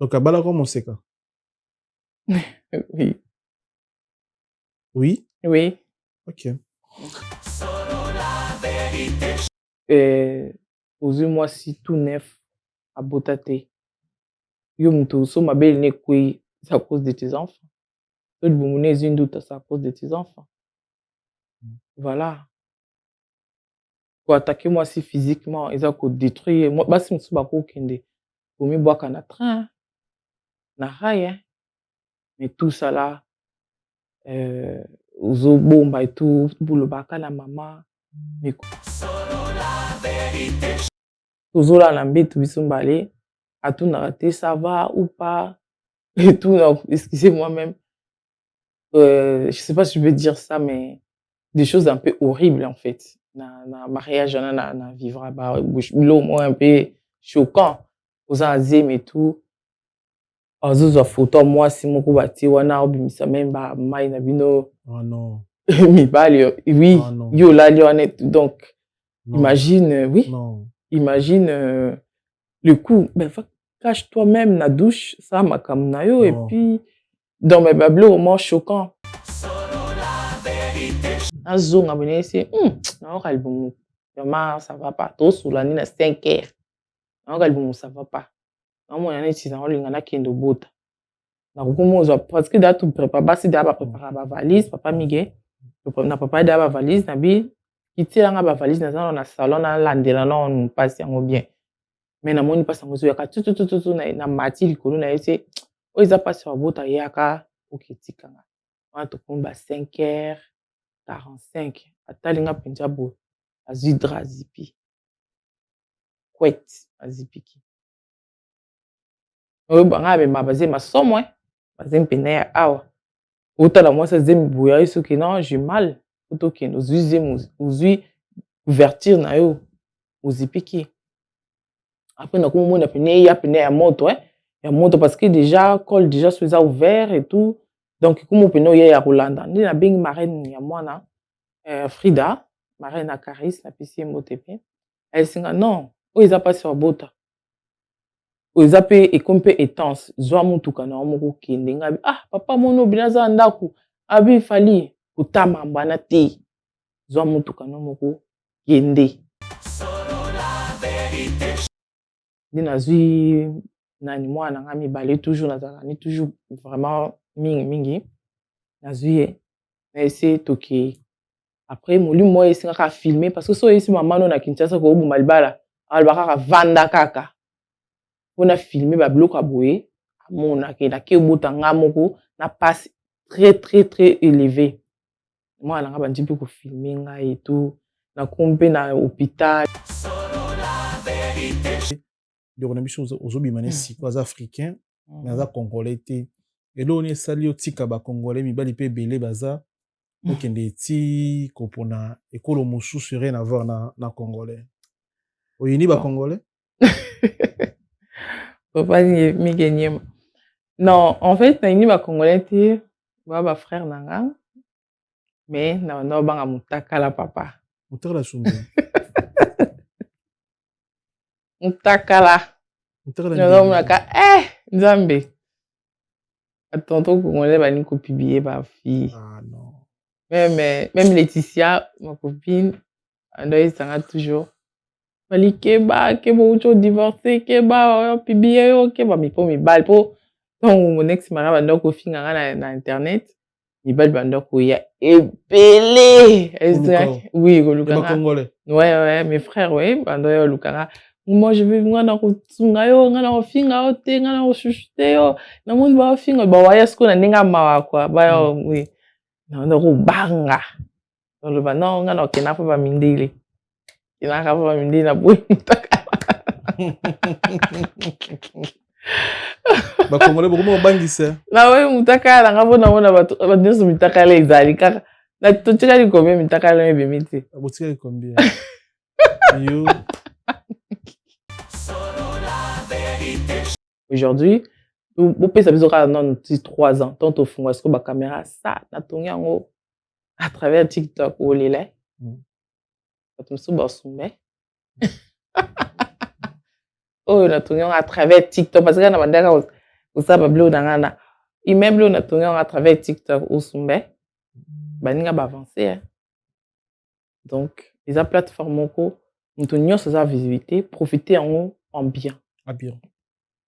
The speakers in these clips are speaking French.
Donc, abala comme on sait quoi? Oui. Oui? Oui. Ok. Moi si tout neuf à Botate. Yo muto so ma belle ne c'est à cause de tes enfants. Tout le monde est une doute, c'est à cause de tes enfants. Voilà. Pour attaquer moi si physiquement, ils ont détruire moi bah si musu bako kende. Pour me boire na train, na rail, hein. Mais tout ça là ozo bomba et tout pour le baka la maman. Mais ozo la na mbetu biso mbale. À tout raté, ça va ou pas? Et tout, donc, excusez-moi même. Je sais pas si je veux dire ça, mais des choses un peu horribles, en fait. Na mariage, na vivre bah, l'eau, moi, un peu choquant. Aux azim et tout. Ozo photo, moi, si mon coup bâti, wana, obimisa même, bah, maï na bino. Oh non. Mi bali, oui. Oh non. Yo, là, honnête. Donc, non. Imagine, oui. Non. Imagine le coup. Ben, cache toi-même la douche, ça, ma kamnayo, et puis, dans mes bablos, au moins choquant. Un zoom à venir ici, non, album, vraiment, ça va pas. Tout sous la nuit à 5 heures. Non, album, ça va pas. Non, mon année, c'est dans le qui est de bout. Parce que là, tu prépares, si tu as préparé ma valise, papa Miguel, na papa da ba valise, na bi, qui tient la valise, dans le salon, na landela, on passe bien. Mais na moni passe en gros, yaka tout, na mati, likolo, na ese, o ils a passé sur bout, yaka, ou qui tikanga. On a tout comme 5h45. Atalinga penjabo, azidra zipi. Kwet, azipiki. Oyo banga be mabaze masomo, bazem pene awa. Autant la moi ça zem bouya iso que non, j'ai mal. Auto que nous uzui ouverture na yo, uzipiki. Après na comme na pene ya pene ya moto, ya moto parce que déjà col déjà soit ouvert et tout. Donc comme pene ya Rolanda, ni na bing marraine ya mwana Frida, marraine à Caris, na pisi MOTP. Elle singa non, o ils a pas sur bota. O ils a pe et comme pe étanche, zwa mutuka na moko kende ngabi ah papa mono binaza ndaku abi fali kutama mbana te. Zwa mutuka na moko kende. Dina zui nani mwana ngami balé toujours na ni toujours vraiment mingi. Na zui na essayer toki. Après molu moi essayer ka filmer parce que so ici maman no na Kinshasa ko bu malbala albaka vanda kaka. On a filmé ba bloc à boye mona ke na ke botanga moko na passe très élevé. Moi na nga bandi pe ko filmer nga et tout na kompe na hôpital. Donc on a mis chose aux obimanesi quoi africains mais za congolais té et là on est sali au tika ba congolais mi bali pe belé baza donc ndé ti kopona ekolo mosusu rien à voir na congolais. Oyini ba congolais? Papa ni mi gagné. Non, en fait, na ni ba congolais té ba frère nanga mais na no banga mutakala papa. Mutakala chumbe. Mutakala. Non, naka Nzambe. Tonton congolais ba ni ko publier ba fille. Ah non. Même Laetitia, ma copine, elle s'en toujours. Fali keba ucho divorcé keba publier keba mi po mi bal po. Donc mon ex mara bando ko finga na internet. Mi bal bando ko ya epelé. Oui, ko lukanga. Congolais. Ouais, mes frères ouais, bando yo lukanga. Moi je vais ngana ko tsunga yo ngana ko finga o te ngana ko chuchute yo. Na monde ba finga ba waya sko na ninga mawa quoi. Ba yo oui. Non, banga. Non, le non, non, qui n'a pas mindili. Qui n'a pas mindili na boui mutaka. Ba congolais beaucoup bangisa. Na oui mutaka na ngabo na mona ba ndeso mutaka le izali kaka. Na totika li combien mutaka le bimiti. Abotika li combien? Yo. Aujourd'hui, vous pouvez savoir que dans 3 ans, tant au fond, est-ce que ma caméra ça, na tonyango à travers TikTok ou les là. Tu me souviens oh na tonyango à travers TikTok parce que na bandaka ça bablo nangana immeuble on a tourné à travers TikTok ou Sumbe baninga ba avancer hein. Donc les plateformes moko nous nyos sa visibilité profiter en bien Ah bien.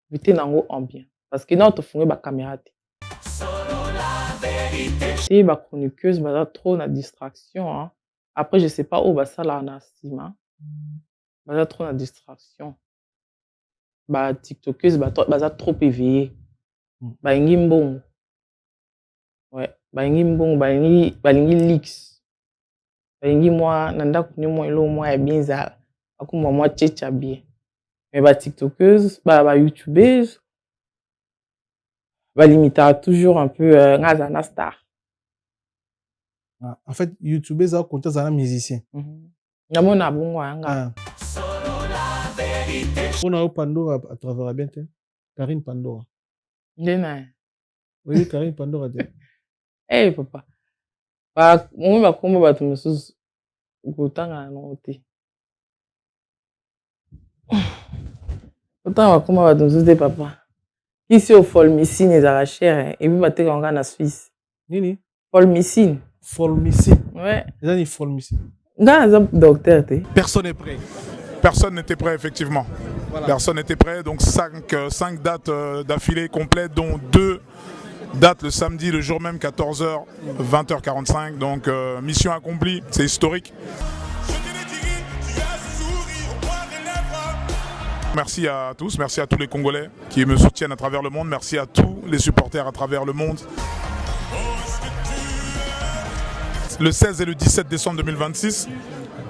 profiter en bien parce que non to fungé ba caméra et ba chroniqueuse ba trop na distraction hein. Après je sais pas où ba ça là na sima ba trop na distraction ba tiktokeuse ba trop éveillé ba ngi mbongo ouais ba ngi mbongo ba ngi leaks ba ngi moi na ndako ni moi elo moi ya bien za akuma moi tchetcha bien mais ba tiktokeuse ba youtubeuse ba limita toujours un peu ngaza na star. Ah, en fait, YouTubers ça compte ça un musicien. Namona bongo anga. On a Pandora à travers bien Karine Pandora. Ndena. Oui, Karine Pandora. Eh papa. Ba mo ba komba ba tumususu gutanga no te. Autant ba komba ba tumususu papa. Ici au Folmicine et Zaracher et puis ba te kanga na Suisse. Nini? Folmicine. Folmicine. Ouais. Ça ni Folmicine. Nga za docteur te. Personne n'est prêt. Personne n'était prêt, effectivement. Voilà. Personne n'était prêt. Donc 5 dates d'affilée complètes, dont 2 dates le samedi, le jour même, 14h, 20h45. Donc mission accomplie, c'est historique. Merci à tous, merci à tous les Congolais qui me soutiennent à travers le monde. Merci à tous les supporters à travers le monde. Le 16 et le 17 décembre 2026,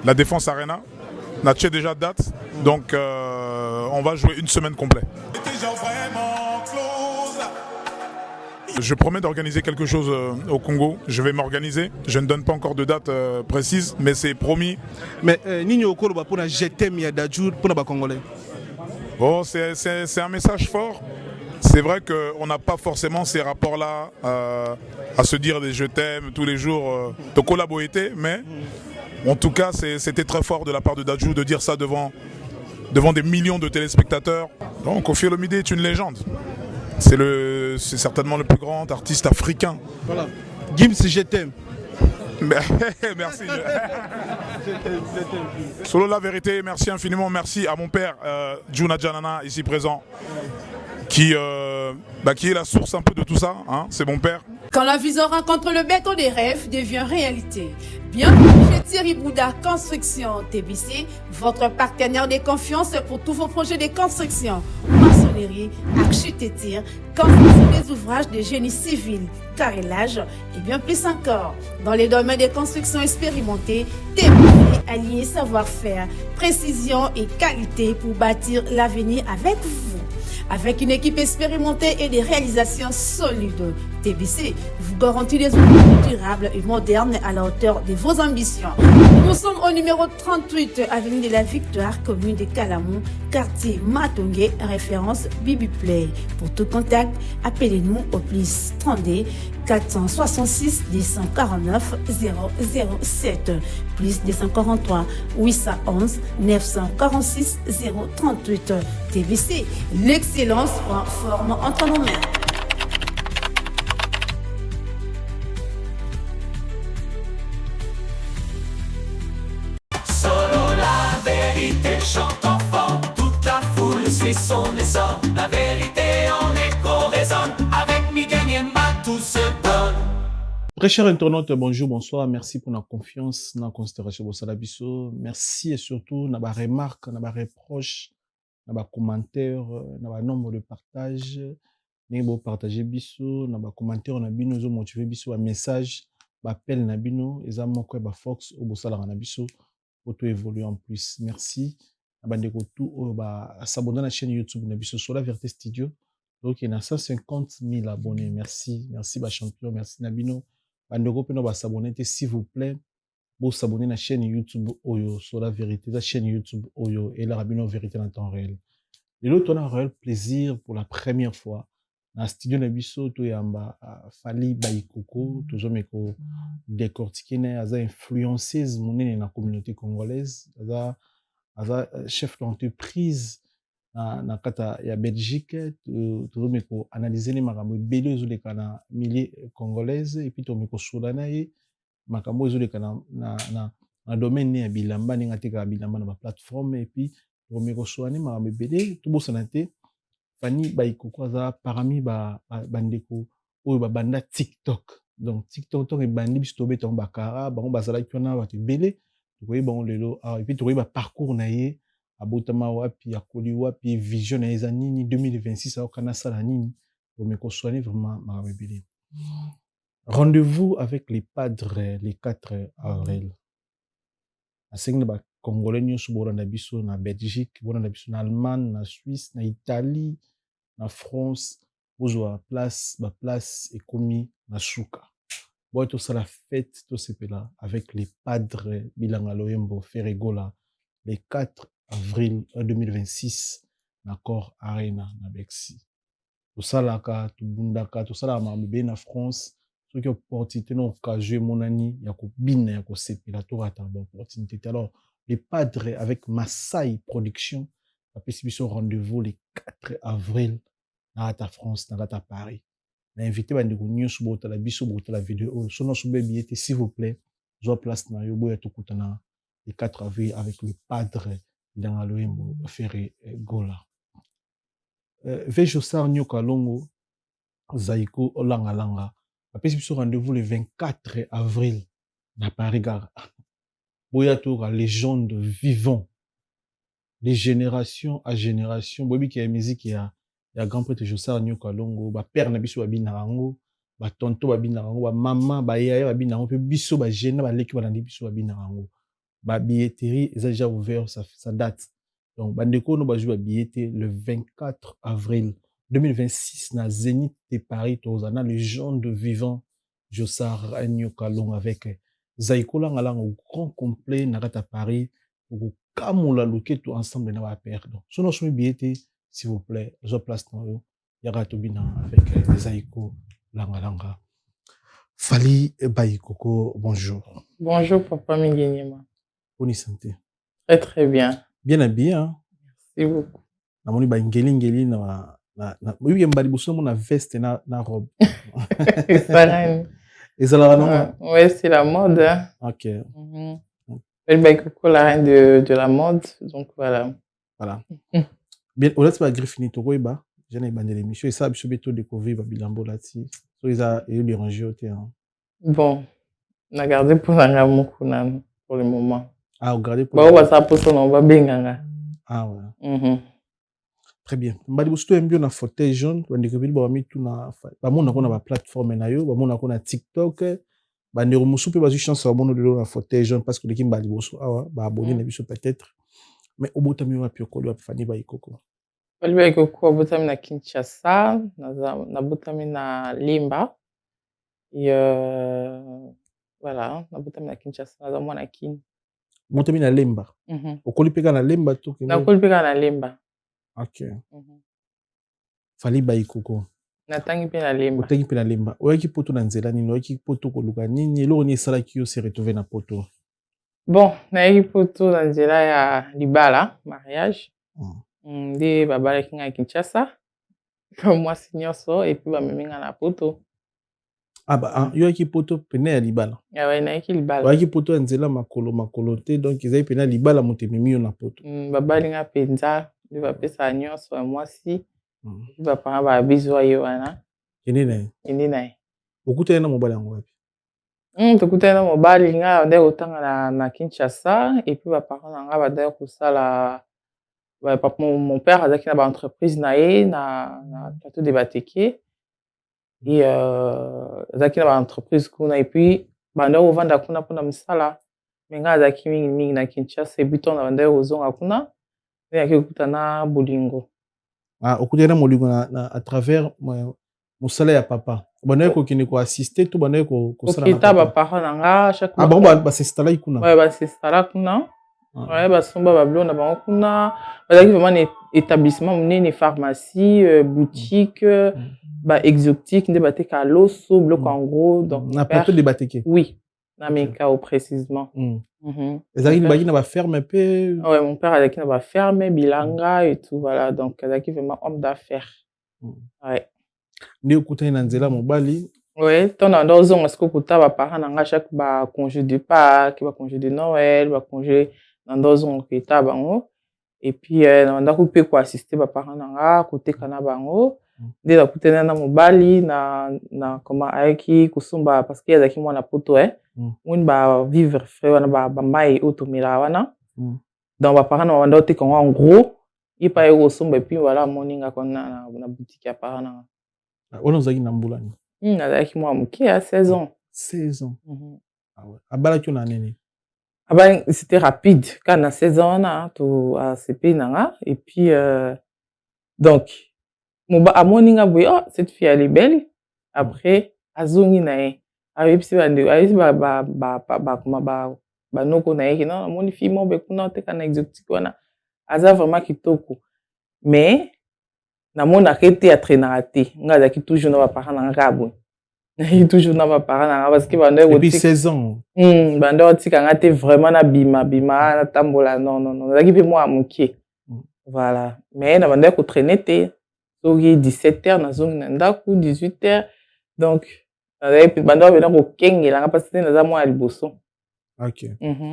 la Défense Arena. On a déjà date, donc on va jouer une semaine complète. Je promets d'organiser quelque chose au Congo. Je vais m'organiser. Je ne donne pas encore de date précise, mais c'est promis. Mais Nini Okolo pour la jeter Miadadjour pour les Congolais. Bon, c'est un message fort. C'est vrai qu'on n'a pas forcément ces rapports-là à se dire des je t'aime tous les jours de collaborer, mais en tout cas, c'était très fort de la part de Dadju de dire ça devant des millions de téléspectateurs. Donc, Koffi Olomide est une légende. C'est certainement le plus grand artiste africain. Voilà. Gims, je t'aime. Merci. Solo la vérité, merci infiniment. Merci à mon père, Djouna Djanana, ici présent, qui est la source un peu de tout ça. Hein, c'est mon père. Quand la vision rencontre le béton des rêves devient réalité. Bienvenue chez Thierry Bouda Construction TBC, votre partenaire de confiance pour tous vos projets de construction, maçonnerie, architecture, construction des ouvrages de génie civil, carrelage et bien plus encore. Dans les domaines de construction expérimentés, TBC allié savoir-faire, précision et qualité pour bâtir l'avenir avec vous. Avec une équipe expérimentée et des réalisations solides, TBC vous garantit des outils durables et modernes à la hauteur de vos ambitions. Nous sommes au numéro 38, avenue de la Victoire, commune de Calamon, quartier Matongé, référence Bibi Play. Pour tout contact, appelez-nous au plus 32 466 249 007 plus 243 811 946 038. TBC, l'excellence prend forme entre nos mains. Solo la vérité chante enfant, toute la foule suit son essor. La vérité en écho résonne, avec Miguel Niemba tout se donne. Très chers internautes, bonjour, bonsoir. Merci pour la confiance, la considération pour Salabiso. Merci et surtout, na ba remarque, na ba reproche, na ba commentaire, na ba nombre de partages. N'importe partager biso, na ba commentaire, na bino zo motiver biso, un message, ba appel na bino, eza moko ba force au bosala na biso pour tout évoluer en plus. Merci. Na ba ndeko tout ba s'abonner à la chaîne YouTube na biso sur la Vérité Studio. Donc il y a 150 000 abonnés. Merci, merci ba champion, merci na bino. Bandeko peno ba s'abonner s'il vous plaît. Vous s'abonner à la chaîne YouTube Oyo sur la Vérité, la chaîne YouTube Oyo et la rabino Vérité en temps réel. Et l'autre on a un réel plaisir pour la première fois dans studio na biso to yamba Fally Baikoko tozomeko décortiquer na aza influenceuse monene na communauté congolaise aza chef d'entreprise na kata ya Belgique tozome ko analyser les makambo ebele ezoleka na milieu congolaise et puis tozome kosola na ye makambo ezoleka na domaine ya bilamba ndenge atekaka bilamba na baplateforme et puis tozome kosola ne makambo ebele tobosana te Fanny Baikoko aza parmi bandeko oyo babanda TikTok. Donc TikTok to ebandi biso tobeta ngo bakara bango bazalaki wana bato ebele tokoyi bango lelo et puis tokoyi parcours na ye abotama wapi akoli wapi vision na eza nini 2026 akokana sala nini tozome kosola vraiment makambo ebele. Rendez-vous avec les padres le 4 avril. Asengi ba Congolais nyonso bolanda biso na Belgique, bolanda biso na Allemagne, na Suisse, na Italie, na France, bozwa place ekomi na suka. Boy to sala fête to sepela avec les padres Bilanga Loyembo Ferregola le 4 avril 2026 na Cor Arena na Bexi. To salaka to bundaka to sala mambe na France. Soki opportunité na occasion monani ya kobina ya kosepela to rata ba opportunité. Alors les padres avec Massai Production a biso rendez-vous le 4 avril na Rata France na Rata Paris. Na invité bandeko nyonso bota la biso bota la vidéo sono so billet s'il vous plaît. Zo place na yo boya tokutana le 4 avril avec les padres dans la Loembo Ferré Gola. Vejo Sar Nyoka Longo Zaiko Olanga apesi biso rendez-vous le 24 avril na Paris Gare. Boya toka légende vivant de génération à génération bobi ki ya musique ya grand prêtre Josar Nyoka Longo ba père na biso babina rango ba tonto babina rango ba maman ba yaya babina rango pe biso ba jeune ba leki balandi biso babina rango ba billetterie est déjà ouvert ça date donc bandeko no ba jouer billetterie le 24 avril 2026 na Zénith de Paris tozana légende vivant Josar Nyoka Longo avec Zaiko Langalang au grand complet na Rata Paris pour kamoula loketo ensemble na ba perdre. Sono somi billetterie s'il vous plaît, je place dans eux. Yara Tobina avec Zaiko Langalanga. Fally Baikoko, bonjour. Bonjour, Papa Mingenyema. Bonne santé. Très, très bien. Bien habillé, hein? Merci beaucoup. Namoni ba ngeli na oui, mbali bosso na veste na robe. Et ça la non? Ouais, c'est la mode. Hein. OK. Fally Baikoko, la reine de la mode, donc voilà. Voilà. Bien, on laisse pas griffiner to koiba. Je n'ai pas de l'émission et ça biso beto découvrir ba bilambo là-dessus. So ils a dérangé au terrain. Bon, on a gardé pour la mokuna pour le moment. Ah, regardez pour. Bah on va ça pour son on va benganga. Ah ouais. Très bien. Mbali bosto mbio na fauteuil jaune, on découvrir ba mi tout na ba mona ko na ba plateforme na yo, ba mona ko na TikTok. Ba ndero musu pe ba ju chance ba mona de na fauteuil jaune parce que l'équipe mbali bosto ah ba abonné na biso peut-être. Mais au bout de mi wa piokolo wa Fally Baikoko. Fally Baikoko botami na Kinshasa, na botami na Limba. Et voilà, na botami na Kinshasa, na mwana kin. Botami na Limba. Okoli peka na Limba to na okoli peka na Limba. OK. Fally Baikoko. Natangi pe na Limba. Otangi pe na Limba. Oyaki poto na nzela nini, oyaki poto koluka nini, eloko ni esalaki yo se retrouver na poto. Bon, nayaki poto na nzela ya libala, mariage. Nde babalaki nga Kinshasa. Mwasi nyonso et puis bamemi nga na poto. Ah bah yoyaki poto pene ya libala. Ya ouais, nayaki libala. Oyaki poto ya nzela makolo te donc ezali pene ya libala moto ememi yo na poto. Babali nga penza, nde bapesa nyonso ya mwasi. Bapanga babizwa ye wana. Kende na ye. Kende na ye. Okutana na mobali yango wapi? Tokutana na mobali nga nde kotanga na Kinshasa et puis baparents na nga bada kosala mon père azaki na ba entreprise na ye na plateau de Bateke et azaki na ba entreprise kuna et puis banda kovanda kuna mpona misala me nga azaki mingi na Kinshasa et puis tona banda kozonga kuna nde yaki kokutana bolingo. Ah, okutana molingo na à travers mosala ya papa. Banda kokende ko assister to banda ko sala na papa. Okita baparents na nga chaque Ah bon ba s'installer kuna. Ouais, ba s'installer kuna. Ouais, basomba bablo na bango kuna bazaki vraiment établissement monene pharmacie boutique ba exotique nde bateka loso bloc en gros donc na plateau de Bateke. Oui. Na Mikao précisément. Ezaki baki na ba ferme peu. Ouais, mon père azaki na ba ferme bilanga et tout voilà donc azaki vraiment homme d'affaires. Ouais. Nde okutani na nzela mobali. Ouais, ton ando zonga siko kuta ba parents nanga chaque ba congé de Pâques, ba congé de Noël, ba congé nando zonga kita bango. Et puis na ndako pe ko assister ba parents nanga côté kana bango. Nde na kutana na mobali na comment ayaki kusumba parce que azaki mwana poto on ba vivre frère wana ba mai automila wana. Donc ba parents na wanda te en gros, il pa yo kusumba et puis voilà moninga kona na boutique ya parents nanga. Wana ozaki na mbulani. Azalaki mwa moke à 16 ans. 16 ans. Ah ouais. Abalaki na nini? C'était rapide. Quand on a 16 ans, on a tout à CP nanga. Et puis, donc, à mon ninga boy, oh, cette fille elle est belle. Après, azongi nae. Avec si ba noko nae ki non, mon fille mo be kuna te kana exotique wana. Aza vraiment kitoko. Mais na mon arrêté à traîner te. Nga zaki toujours na ba parents nanga boy. Il toujours na ba parents nanga parce que bando depuis 16 ans. Bando tika ngate vraiment na bima na tambola non zaki pe moi amuki. Voilà. Mais na bando ko traîner te. Soki 17h na zongi na ndaku 18h. Donc bando bena ko kengela parce que na za moi liboso. OK.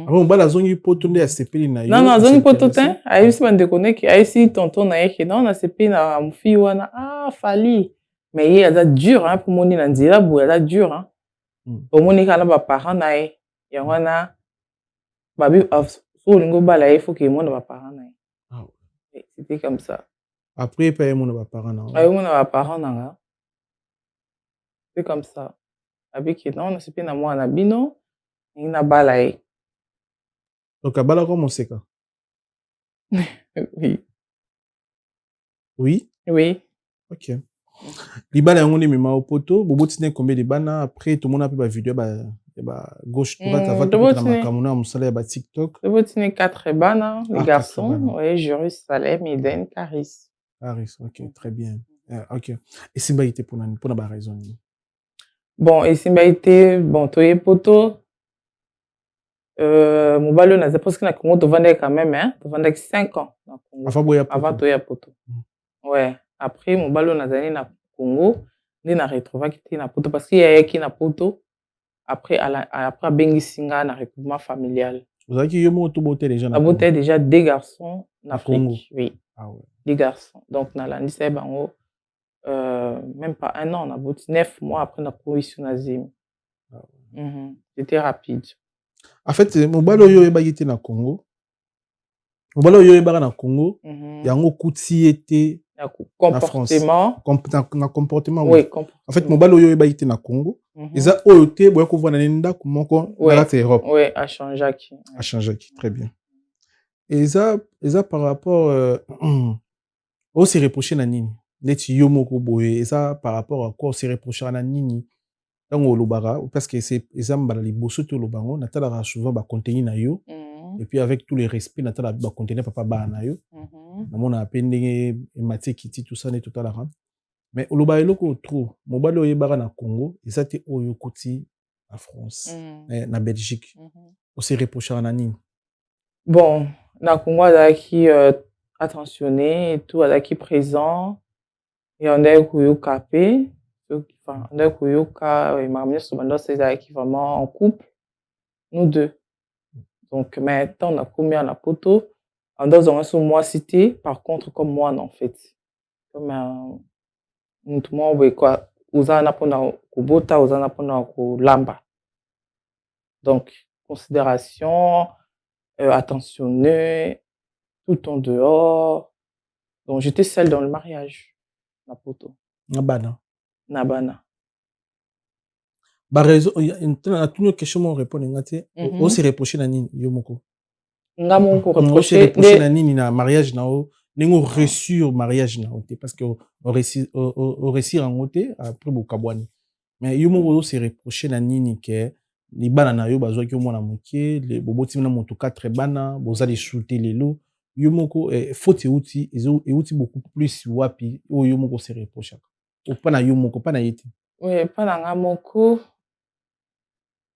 Avant bala zongi poto nde asepeli na yo. Non zongi poto te. Ayisi bande connect ayisi tonton na yeke non na sepi na mufi wana fali. Mais il y a dur hein pour moni na nzela boya la dur hein. Pour moni kana ba parents na ye. Ya wana babi so lingo bala il faut que mon ba parents na ye. Ah ouais. C'était comme ça. Après paye mon ba parents na. Ay mon ba parents na. C'est comme ça. Avec non, c'est pas na moi na bino, ni na bala ye. Donc abala comment c'est ka? Oui. Oui? Oui. OK. Libala yango ni mema opoto, bobotine combien de bana après tout le monde a pu ba vidéo ba gauche droite avant de mettre na makamuna musala ya ba TikTok. Bobotine 4 bana, les garçons, ouais, Jérusalem, Eden, Caris. Caris, OK, très bien. OK. Et Simba était pour na ba raison. Bon, et Simba était bon toye poto mobalo na parce que na Congo to vendait quand même hein, to vendait 5 ans na Congo. Avant toye poto. Ouais. Après, mon ballon na zani na Congo, ni na retrouva qui na poto parce qu'il y a qui na poto. Après après bengi singa na regroupement familial. Vous avez qui yomo to boté déjà na Congo. Boté déjà deux garçons na Congo. Oui. Ah ouais. Des garçons. Donc na landi c'est bango même pas un an, on a boté 9 mois après na commission nazim. Ah ouais. C'était rapide. En fait, mon ballon yo eba yité na Congo. Mon ballon yo eba na Congo. Yango kuti était comportement na comportement oui en fait mobali oyo ebaki na Congo eza oyo te boya kovana na ndako moko na Europe oui a changé très bien eza par rapport au se reprocher na nini neti yo moko boye eza par rapport à quoi se reprocher na nini tango lobara parce que c'est eza mbala liboso to lobango na tala souvent ba contenu na yo et puis avec tous les respects na tala ba contenu papa ba na yo na mona apendenge matikiti tout ça ne tout à la mais oloba eloko trop mobali oyebaka na Congo eza te oyo koti na France na Belgique on se reprocher na nini bon na Congo azaki attentionné et tout azaki présent et on a koyoka pe enfin on a koyoka et mamie sobando c'est azaki vraiment en couple nous deux donc maintenant on a commis à la poto dans un moi cité par contre comme moi en fait comme tout monde quoi uzana pona kubota uzana pona kulamba donc considération attentionné tout en dehors donc j'étais seule dans le mariage na poto na bana ba raison na toute question mon répondre ngati on se reprocher na nini yo moko ngamo ko reprocher na nini na mariage na o ningo reçu mariage na o parce que au réussir en côté après bokabwani mais yo moko se reprocher na nini que li bana na yo bazwa ki mona mokie le boboti na moto 4 bana bozali shooter lelo yo moko faute outil outil beaucoup plus wapi o yo moko se reprocher ou pas na yo moko pas na yete oui pas na ngamoko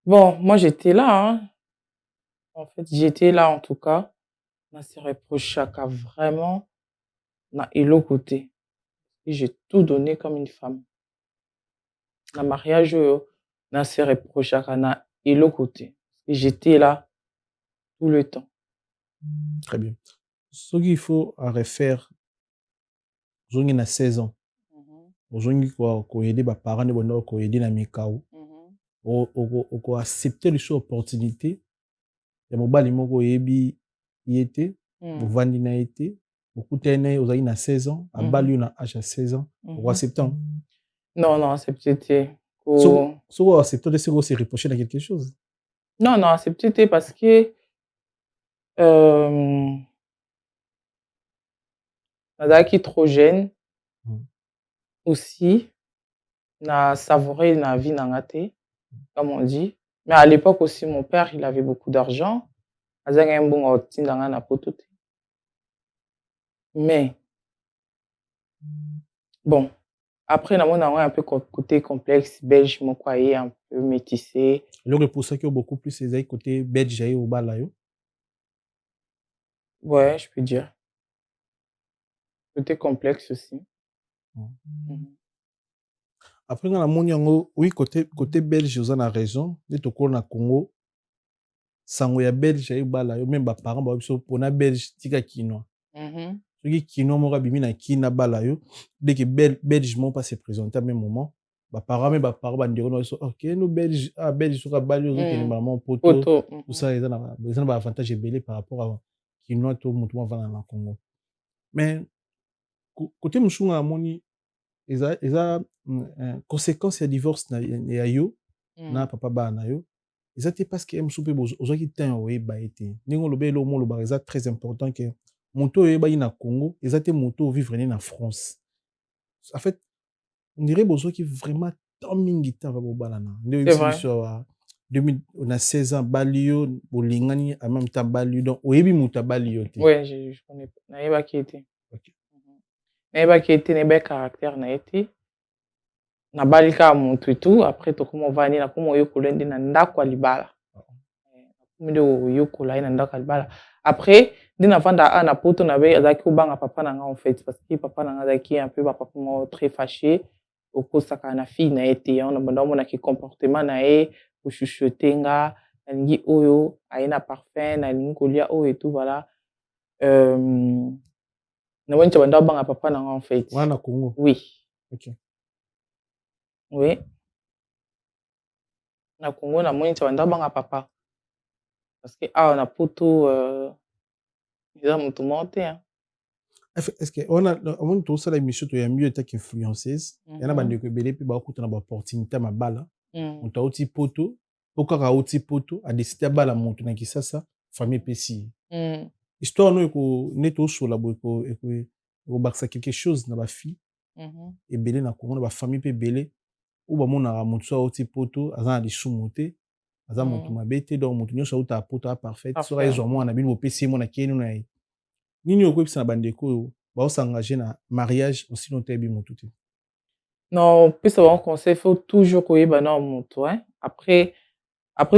Bon, moi, j'étais là, hein. En fait, j'étais là, en tout cas. On se reproche vraiment na eloko te. Et j'ai tout donné comme une femme. Na mariage oyo, na se reprochaka na eloko te. Et j'étais là tout le temps. Très bien. Ce qu'il faut à refaire, ozongi na 16 ans. Ozongi ko aider ba parents ne bondo ko aider na mikao. Oko accepter les opportunités. Ya mobali moko yebi yete, bovandi na été, beaucoup tene ozali na 16 ans, abali na âge à 16 ans, oko accepter. Non, non, accepter te. So accepter c'est se reprocher de quelque chose. Non, non, accepter te parce que nazalaki trop jeune. Aussi, na savourer la vie na nga te, comme on dit. Mais à l'époque aussi, mon père, il avait beaucoup d'argent. Azalaki un bon otinda nga na poto te. Mais bon, après na mona un peu côté complexe belge moko aye un peu métissé. Le pour ça que beaucoup plus ces côté belge aye au bala yo. Ouais, je peux dire. Côté complexe aussi. Après na moni yango, oui côté belge oza na raison, de to na Congo. Sango ya belge aye bala yo, même ba parents ba biso pona belge tika kinois. Soki kinois moko abimi na kina bala yo, dès que belge mon pas se présenter à même moment, ba parents ba ndeko no so OK, nous belge belge soka bali yo ke maman poto tout ça ils ont ba avantage belé par rapport à kinois to mutu mo vana na Congo. Mais côté musunga amoni eza conséquence ya divorce na ya yo na papa ba na yo. Exactement parce que msupe ozaki temps oyeba ete ndenge olobe lo mo loba eza très important que moto oyeba na Congo ezate moto vivre na France. En fait on dirait bozoki vraiment tant mingi temps va bobala na ndenge biso 2000 on a 16 ans balio bolingani en même temps balio donc oyebi moto balio te. Ouais, je connais pas. Naïba qui était. OK. Naïba qui était nebe caractère na été. Na balika muntu et tout après to comment va ni na comment yokola ndi na ndako alibala. Mundo yokola na ndako alibala. Après ndi na vanda na poto na be azaki obanga papa na nga en fait parce que papa na nga azaki un peu papa mo très fâché au kosaka na fille na été on a banda ki comportement na e ko chuchoter nga ngi oyo aina parfum na lingi kolia oyo et tout voilà. Na wenti banda obanga papa na nga en fait. Wana Congo. Oui. OK. Oui. Na Congo na moni tshwanda banga papa. Parce que on a poto eza mutu monte hein. Est-ce que on tout ça la émission to ya mieux ta influenceuse. Yana bande ko belé puis ba kuta na ba opportunité mabala. On ta oti poto, okaka oti poto a décider bala mutu na kisasa famille pesi. Histoire no ko neto so la boy ko baksa quelque chose na ba fille. Et belé na Congo na ba famille pe belé. Ou ba mona mutu so oti poto azana di sumuté. Aza mutu mabete donc mutu nyoso uta poto a parfait. So ra ezo mona bino pesi mona kenu na yi. Nini okwebisa na bandeko ba s'engager na mariage aussi non tebi mutu te. Non, puis ça un conseil faut toujours koyeba na mutu hein. Après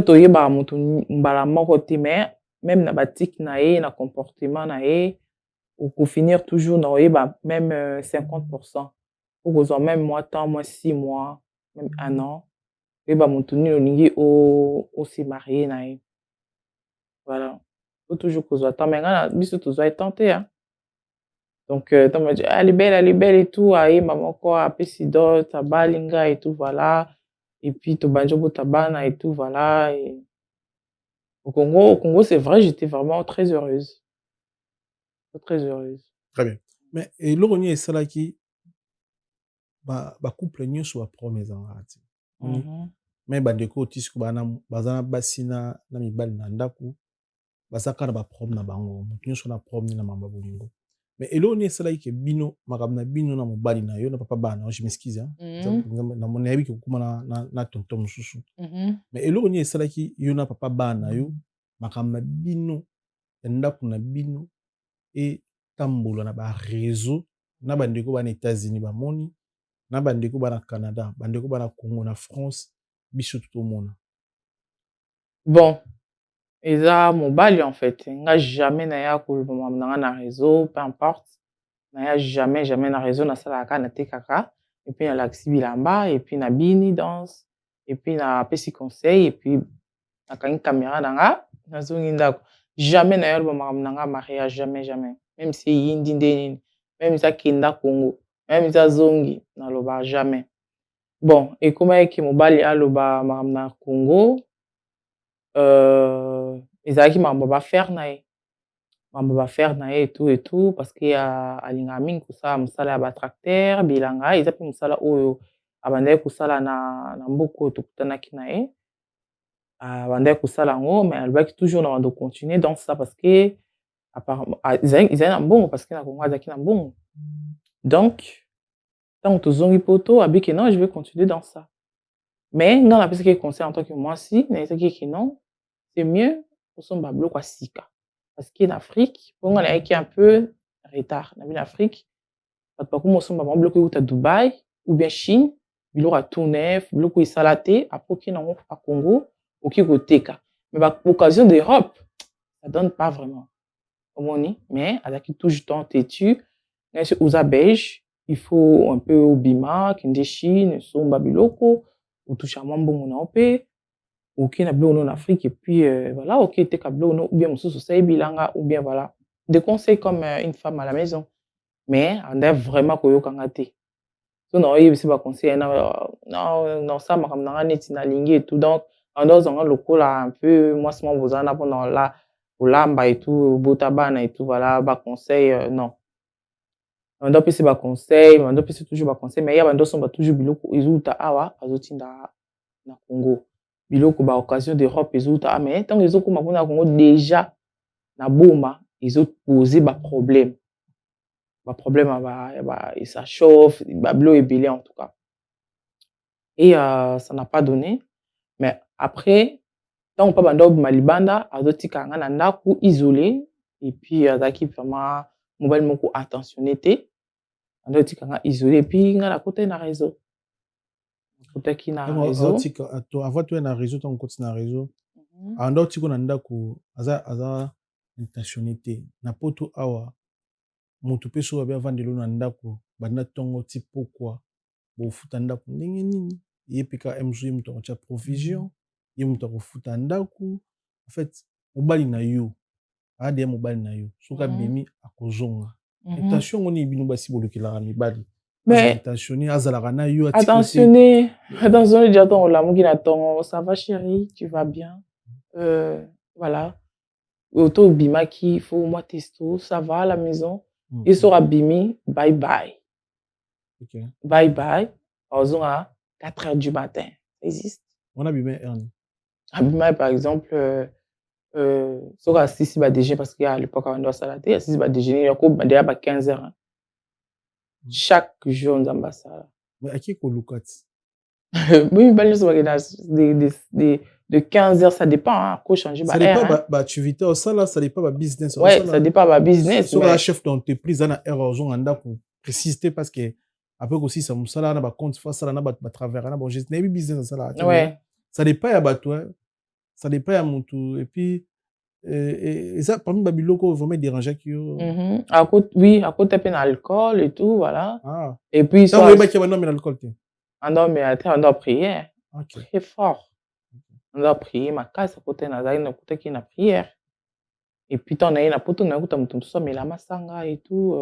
toyeba mutu mbala moko te mais même na batik na ye na comportement na ye ou finir toujours na oyeba même 50%. Ou besoin même mois temps, moins 6 mois, même 1 an. Et bah mutu ni olingi o se marier na ye. Voilà. Faut toujours que attends mais nga biso to zo tenté hein. Donc tu me dit elle est belle et tout aïe maman quoi apesi dot balinga et tout voilà et puis to banjo tabana et tout voilà et au Congo c'est vrai j'étais vraiment très heureuse. Très heureuse. Très bien. Mais et l'oroni est cela qui ba couple nyonso ba promesse en rati. Mais bandeko tisiko bana bazana basina na mibali na ndaku bazaka na ba problème na bango nyonso na problème na mamba bolingo. Mais eloni esala ke bino makamna bino na mobali na yo na papa bana je m'excuse hein na mon avis ko kuma na tonton mususu mais eloni esala ki yo na papa bana yo makamna bino ndaku na bino et tambola na ba réseau na bandeko bana États-Unis ba moni na bandeko bana Canada bandeko bana Congo na France biso tout mona Bon, eza mobali en fait. Nga jamais naya koloba makambo na nga na réseau, peu importe. Naya jamais na réseau nasalaka kaka natekaka et puis nalakisi bilamba et puis nabini danse et puis napesi conseil et puis nakangi caméra na nga nazongi ndako. Jamais naya loba makambo na nga mariage, jamais. Même si eyindi nde nini, même eza kenda Congo, même eza zongi, naloba jamais. Bon, ekomaki mobali aloba makambo na Congo, ezalaki makambo bafere na ye. Makambo bafere na ye et tout parce que alingaka mingi kosala mosala ya batracteur, bilanga, eza mpe mosala oyo abandaki kosala na mboka oyo tokutanaki na ye. Abandaki kosala yango mais alobaki toujours na bando continuer dans ça parce que apparemment ezali na mbongo parce que na Congo azalaki na mbongo. Donc ntango tozongi poto abiki non, je vais continuer dans ça. Mais nga napesaki conseil en tant que mwasi, nayebisaki ke non, c'est mieux kosomba biloko ya sika. Parce que en Afrique, bongo nayaki un peu retard. Na bino Afrique, bato bakoma kosomba bango biloko euta Dubaï ou bien Chine, biloko ya tout neuf, biloko esala te, après okeyi nango à Congo, okeyi koteka. Mais occasion d'Europe, ça donne pas vraiment. Omoni, mais azalaki toujours temps têtu, nayesi oza belge, il faut un peu obima, kende Chine, somba biloko, otoucha mwa mbongo na yo mpe, okeyi na biloko en Afrique et puis voilà, okeyi teka biloko no ou bien mosusu osali bilanga ou bien voilà. Des conseils comme une femme à la maison. Mais anda vraiment koyokanga te. So na oyebisi baconseil na osala makambo na nga neti nalingi et tout. Donc anda ozanga lokola un peu mwasi mwa bozala na mpona kolamba et tout, obota bana et tout, voilà, baconseil non. Bando apesi baconseil, bando apesi toujours baconseil, mais ya bando osomba toujours biloko ezouta awa azotinda na Congo. Biloko ba occasion d'Europe ezouta mais ntango ezokoma kuna na Congo déjà na boma ezopose baproblème. Baproblème et ça chauffe, babilo ebele en tout cas. Et ça n'a pas donné. Mais après, ntango mpa bando obima libanda azotika nga na ndako isolé et puis azalaki vraiment mobali moko attentionné te. Ando tika nga isolé et puis nga nakotaki na réseau. Nakotaki na réseau. Avant toye na réseau ntango okoti na réseau, anda otika na ndako aza intentionné te. Na poto awa moto mpe soki abe avandelo na ndako banda ntongo ti pokwa bofuta ndako ndenge nini ye mpe ka mzu ye moto akotia provision ye moto akofuta ndako en fait mobali na yo ade ya mobali na yo soki abimi akozonga intention ngo nini bino basi bolukelaka mibali intentionné azalaka na yo attentionné déjà ton olamuki na tongo ça va chérie, tu vas bien, voilà, auto bimaki il faut moi testo, ça va à la maison. Et sur Abimi, bye bye. Okay. Bye bye. Aux à 4 heures du matin. Ça existe. On a Abimi, Ernie. Abimi, par exemple, sur à 6 bah déjeuner parce qu'à l'époque, on doit salader. À 6 bah déjeuner, il y a déjà 15 heures. Chaque jour, on a ça. Mais à qui est-ce que oui, de 15 heures, ça dépend. Hein, changer ça dépend de l'activité, ça dépend de business. Ouais, ça dépend de business. Si un chef d'entreprise, on a erreur, pour préciser parce que après aussi, ça me sala na ba compte face ça na ba travers na bon je n'ai business ça là. Ouais. Ça dépend ya bato, ça dépend ya mutu et puis et ça parmi babiloko vraiment déranger qui à côté oui, à côté peine alcool et tout voilà. Ah. Et puis ça on va qui non mais l'alcool. Non mais on doit prier. Okay. Très fort. On doit prier ma casse à côté na zali na côté qui na prière. Et puis t'en as na poto na kuta mutu so mais la masanga et tout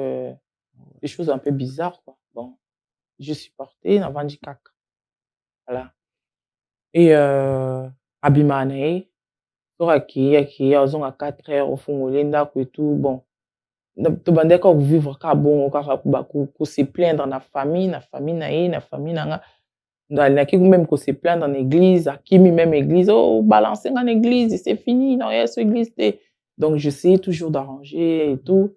des choses un peu bizarres quoi. Bon, je supportais na vandi kaka. Voilà. Et abimane sora qui ozonga 4 heures au fond ndako et tout bon. To bande ko vivre ka bon ko se plaindre na famille na famille na nga. Dans qui même qu'on se plaint dans l'église, à qui même église, oh, balancer dans l'église, c'est fini, non, il y a cette église. Donc, j'essayais toujours d'arranger et tout.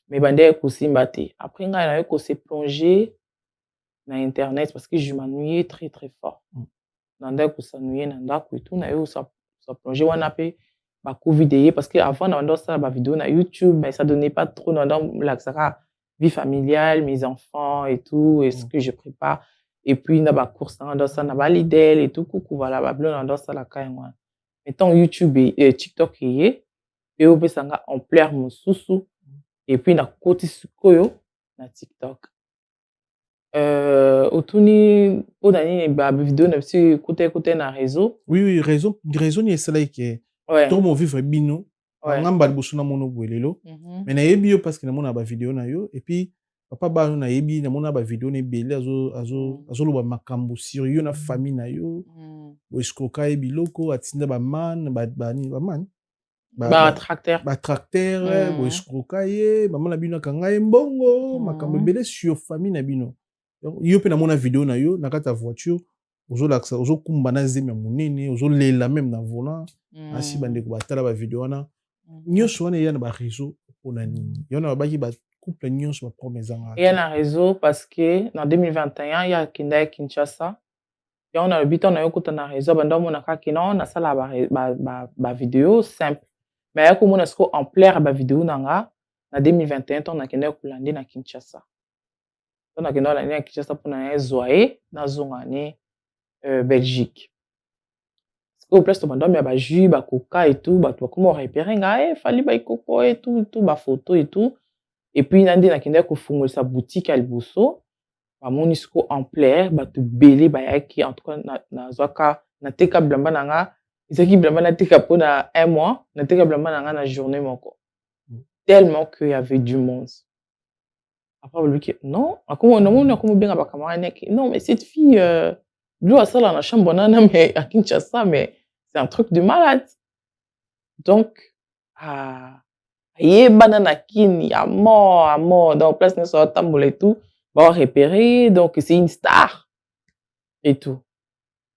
Mais bandé aussi mbatté. Après, il y a qu'on s'est plongé dans Internet parce que je m'ennuyais très, très fort. Nanda qu'on s'ennuyait, nanda et tout, na yo ça plongé, on a fait ma Covid parce que avant, on a ça, ma vidéo na YouTube, mais ça donnait pas trop, dans la vie familiale, mes enfants et tout, et ce que je prépare. Et puis, il y a des courses dans ça, il y a des lidl et tout, coucou, voilà, il y a des ça, la caille, mettons YouTube et TikTok et opesanga ampleur mosusu et puis na koti sikoyo na TikTok. Otuni mpona nini bavideo na biso ekota na réseau? Oui, raison ni esalaki Ouais. tomo vivre bino Ouais. ngamba liboso na mono boye lelo mais nayebi yo parce que namona bavideo na yo et puis papa bano nayebi namona bavideo na ebele azoloba makambo sur yo na famille na yo boescroka ye biloko atinda baman batracteur boescroka ye mama na bino akanga ye mbongo makambo ebele sur famille na bino. Donc yo mpe namona video na yo na kati ya voiture ozolakisa ozokumba na zemi ya monene ozolela même na volant asi bandeko batala bavideo wana nyonso wana eya na baréseau mpona nini yo na babaki bacouple nyonso bapromesa nga eya na réseau parce que na 2021 ya akenda ya Kinshasa yango na lobi ntango nayokuta na réseau banda omona kaka no nasala bavideo simple mais ya komona siko ampleur ya bavideo na nga na 2021 ntango nakenda ya kolande na Kinshasa. On a gagné l'année à Kinshasa pour na zoé na zongane Belgique. Au place to bandom ya ba jus ba coca et tout ba to comment repérer nga fali ba ikoko et tout ba photo et tout et puis nandi na kenda ko fungola sa boutique à Liboso ba monisco ampleur ba to belé ba yaki en tout cas na zwaka na teka blamba na nga izaki blamba na teka pour na 1 mois na teka blamba na nga na journée moko tellement qu'il y avait du monde. Après, lui qui non, non, mais cette fille, lui, à ça, dans la chambre, mais à Kinshasa, mais c'est un truc de malade. Donc, banana kin, à mort, dans place, nous sommes tambour et tout, va repérer, donc c'est une star. Et tout.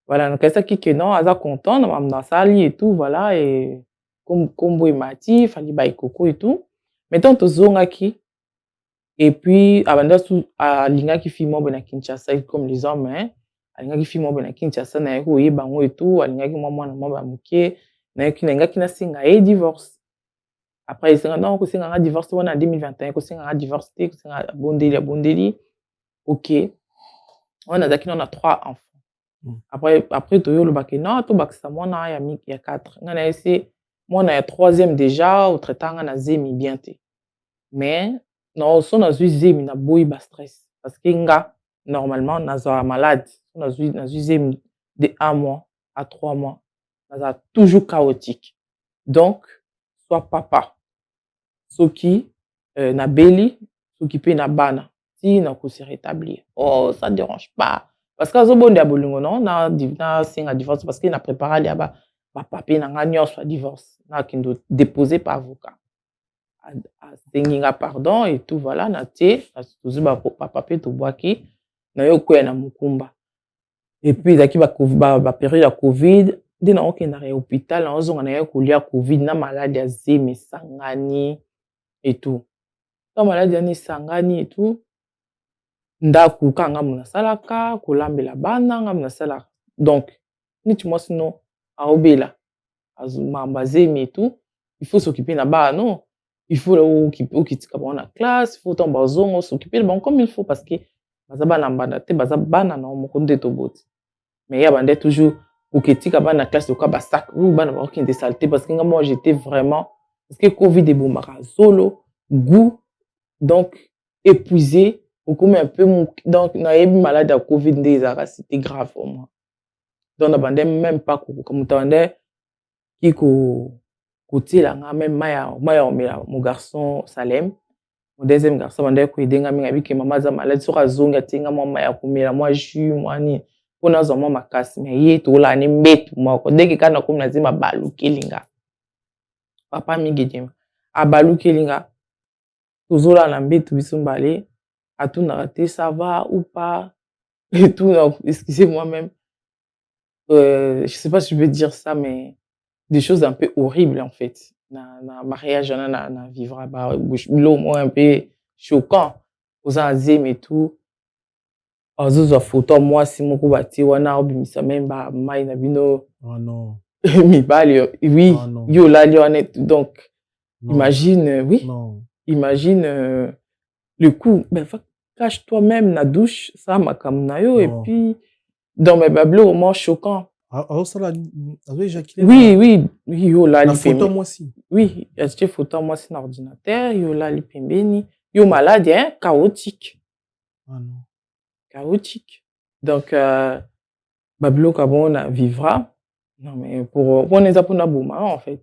Voilà, donc, c'est ça qui est non, à content, dans sa lit et tout, voilà, et comme combo émati, fali baï coco et tout. Mettons, to zonga qui. Et puis, abanda sous à linga qui filme na Kinshasa comme les hommes, hein. Linga qui filme na Kinshasa na yeko ye bango et tout, linga qui mwa na mwa muke, na yeko linga qui na singa et divorce. Après, il singa non, ko singa divorce en 2021, ko singa divorce, ko singa bondeli. OK. On a daki on a 3 enfants. Après to yo le baki non, to bakisa mwana ya mi ya 4. Ngana essayer mwana ya 3e déjà, au traitant na zemi bien té. Mais non, so na zemi na boy ba stress parce que nga normalement na zo malade, na zemi de 1 mois à 3 mois, na toujours chaotique. Donc soit papa soki na beli, soki pe na bana, si na ko se rétablir. Oh, ça dérange pas parce que zo bonde ya bolingo non na singa divorce parce que na préparé ya ba papier na nga nyos soit divorce, na kindo déposer par avocat. À senginga pardon et tout voilà na tie na papier to boaki na yo ko na mukumba et puis zaki ba période ya covid dina okenda na hôpital na ozonga na yo kolia covid na maladie ya zemi sangani et tout na maladie ni sangani et tout ndaku kanga mona salaka kolambela bana nga mona sala donc niti moi sinon a obela azuma zemi et tout il faut s'occuper na ba non. Il faut okitika ba na classe, il faut tomber bazongo s'occuper bon comme il faut parce que bazaba na mbanda te bazaba na moko ndeto boti. Mais ya bande toujours okitika ba na classe ko ba sac ou ba na ba okinde saleté parce que moi j'étais vraiment parce que Covid et bombara solo goût donc épuisé ou comme un peu donc na yebi malade à Covid ndezara c'était grave pour moi. Donc na bande même pas comme tande qui côté là même maya mon garçon Salem mon deuxième garçon bande ko idenga minga biki mama za malade so azonga tinga mama ya kumela moi jus moi ni pona zo mama makasi mais ye to la ni mbetu moko deki kana ko na zima balu kelinga papa mingi dim a balu kelinga tozola na mbetu bisumbale atuna raté ça va ou pas et tout donc excusez-moi même je sais pas si je veux dire ça mais des choses un peu horribles en fait na mariage na vivre ba l'eau moi un peu choquant aux azim et tout azuza photo moi si moko bati wana obimisa même ba mai na bino oh non mibali oui oh non. Yo la lionette donc non. Imagine oui non. Imagine le coup ben cache toi-même na douche ça makam na yo et puis dans mes bablo au moins choquant aosala azoéjaculer Oui, yo na olali photo pembeni. mwasi. Oui, atie photo ya mwasi na ordinateur, yo olali pembeni. Yo malade, hein, chaotique. Ah non. Chaotique. Donc, babiloko ya bongo na vivra. Non, mais pour wana eza mpona boma en fait.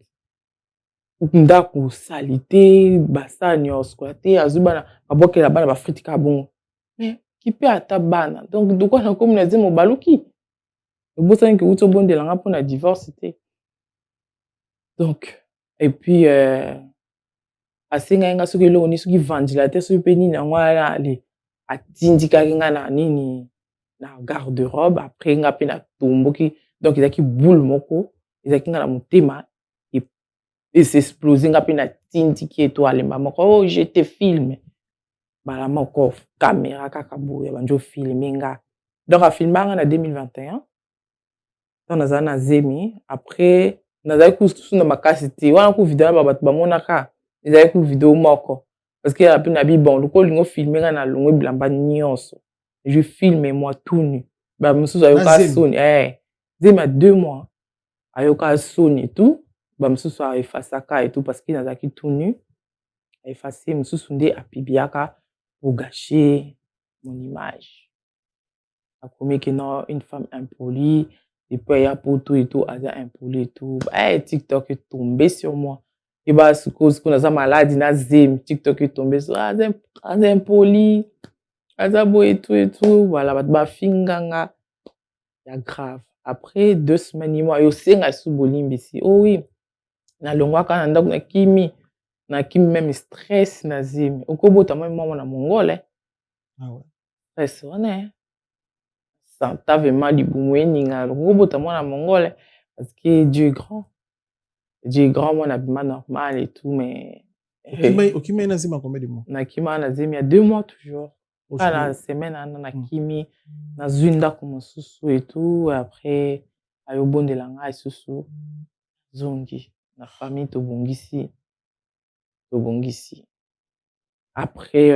Ndako osali te, basani nyonso te, azwi bana babwakela bana bafrite kaka bongo. Mais kipe ata bana. Donc, de quoi nakomi na zemi obaluki? Obosani ke uti obondelanga mpona divorce te. Donc, et puis, asengai nga soki eloko nini soki vandila te soki mpe nini yango ale atindikaki nga na nini na garde-robe après nga mpe natomboki donc ezalaki boule moko ezalaki nga na motema esexplose nga mpe natindiki eto alemba moko oh je te filme bala moko caméra kaka boye bandi ofilme nga donc afilma nga na 2021 ntango nazala na zemi après nazalaki kususu na makasi te wana ku video na bato bamonaka ezalaki ku video moko parce que après na bi bon lokolo lingo filmer nga na longo bilamba nyonso je filme moi tout nu ba mususu ayoka soni zemi à 2 mois ayoka soni tout ba mususu efasaka et tout parce que nazalaki tout nu effacer mususu nde apibiaka pour gâcher mon image akomi que non une femme impolie et puis ya poto et tout aza impoli et tout TikTok est tombé sur moi et bah cause qu'on a maladie na zem TikTok est tombé sur aza impoli aza beau et tout voilà ba finganga ya grave après 2 semaines et mois yo senga sous bolimbisi oh oui na longwa kana ndako na kimi même stress na zemi okobota moi na mongole Ah ouais. stress wana santa vraiment libumu eninga okobota mwana mongole parce que Dieu est grand moi na bima normal et tout mais okima na zima combien de mois na kima na zemi ya 2 mois toujours la semaine na kimi na zwinda ko mosusu et tout après ayobondela nga isusu zongi na famille tobongisi après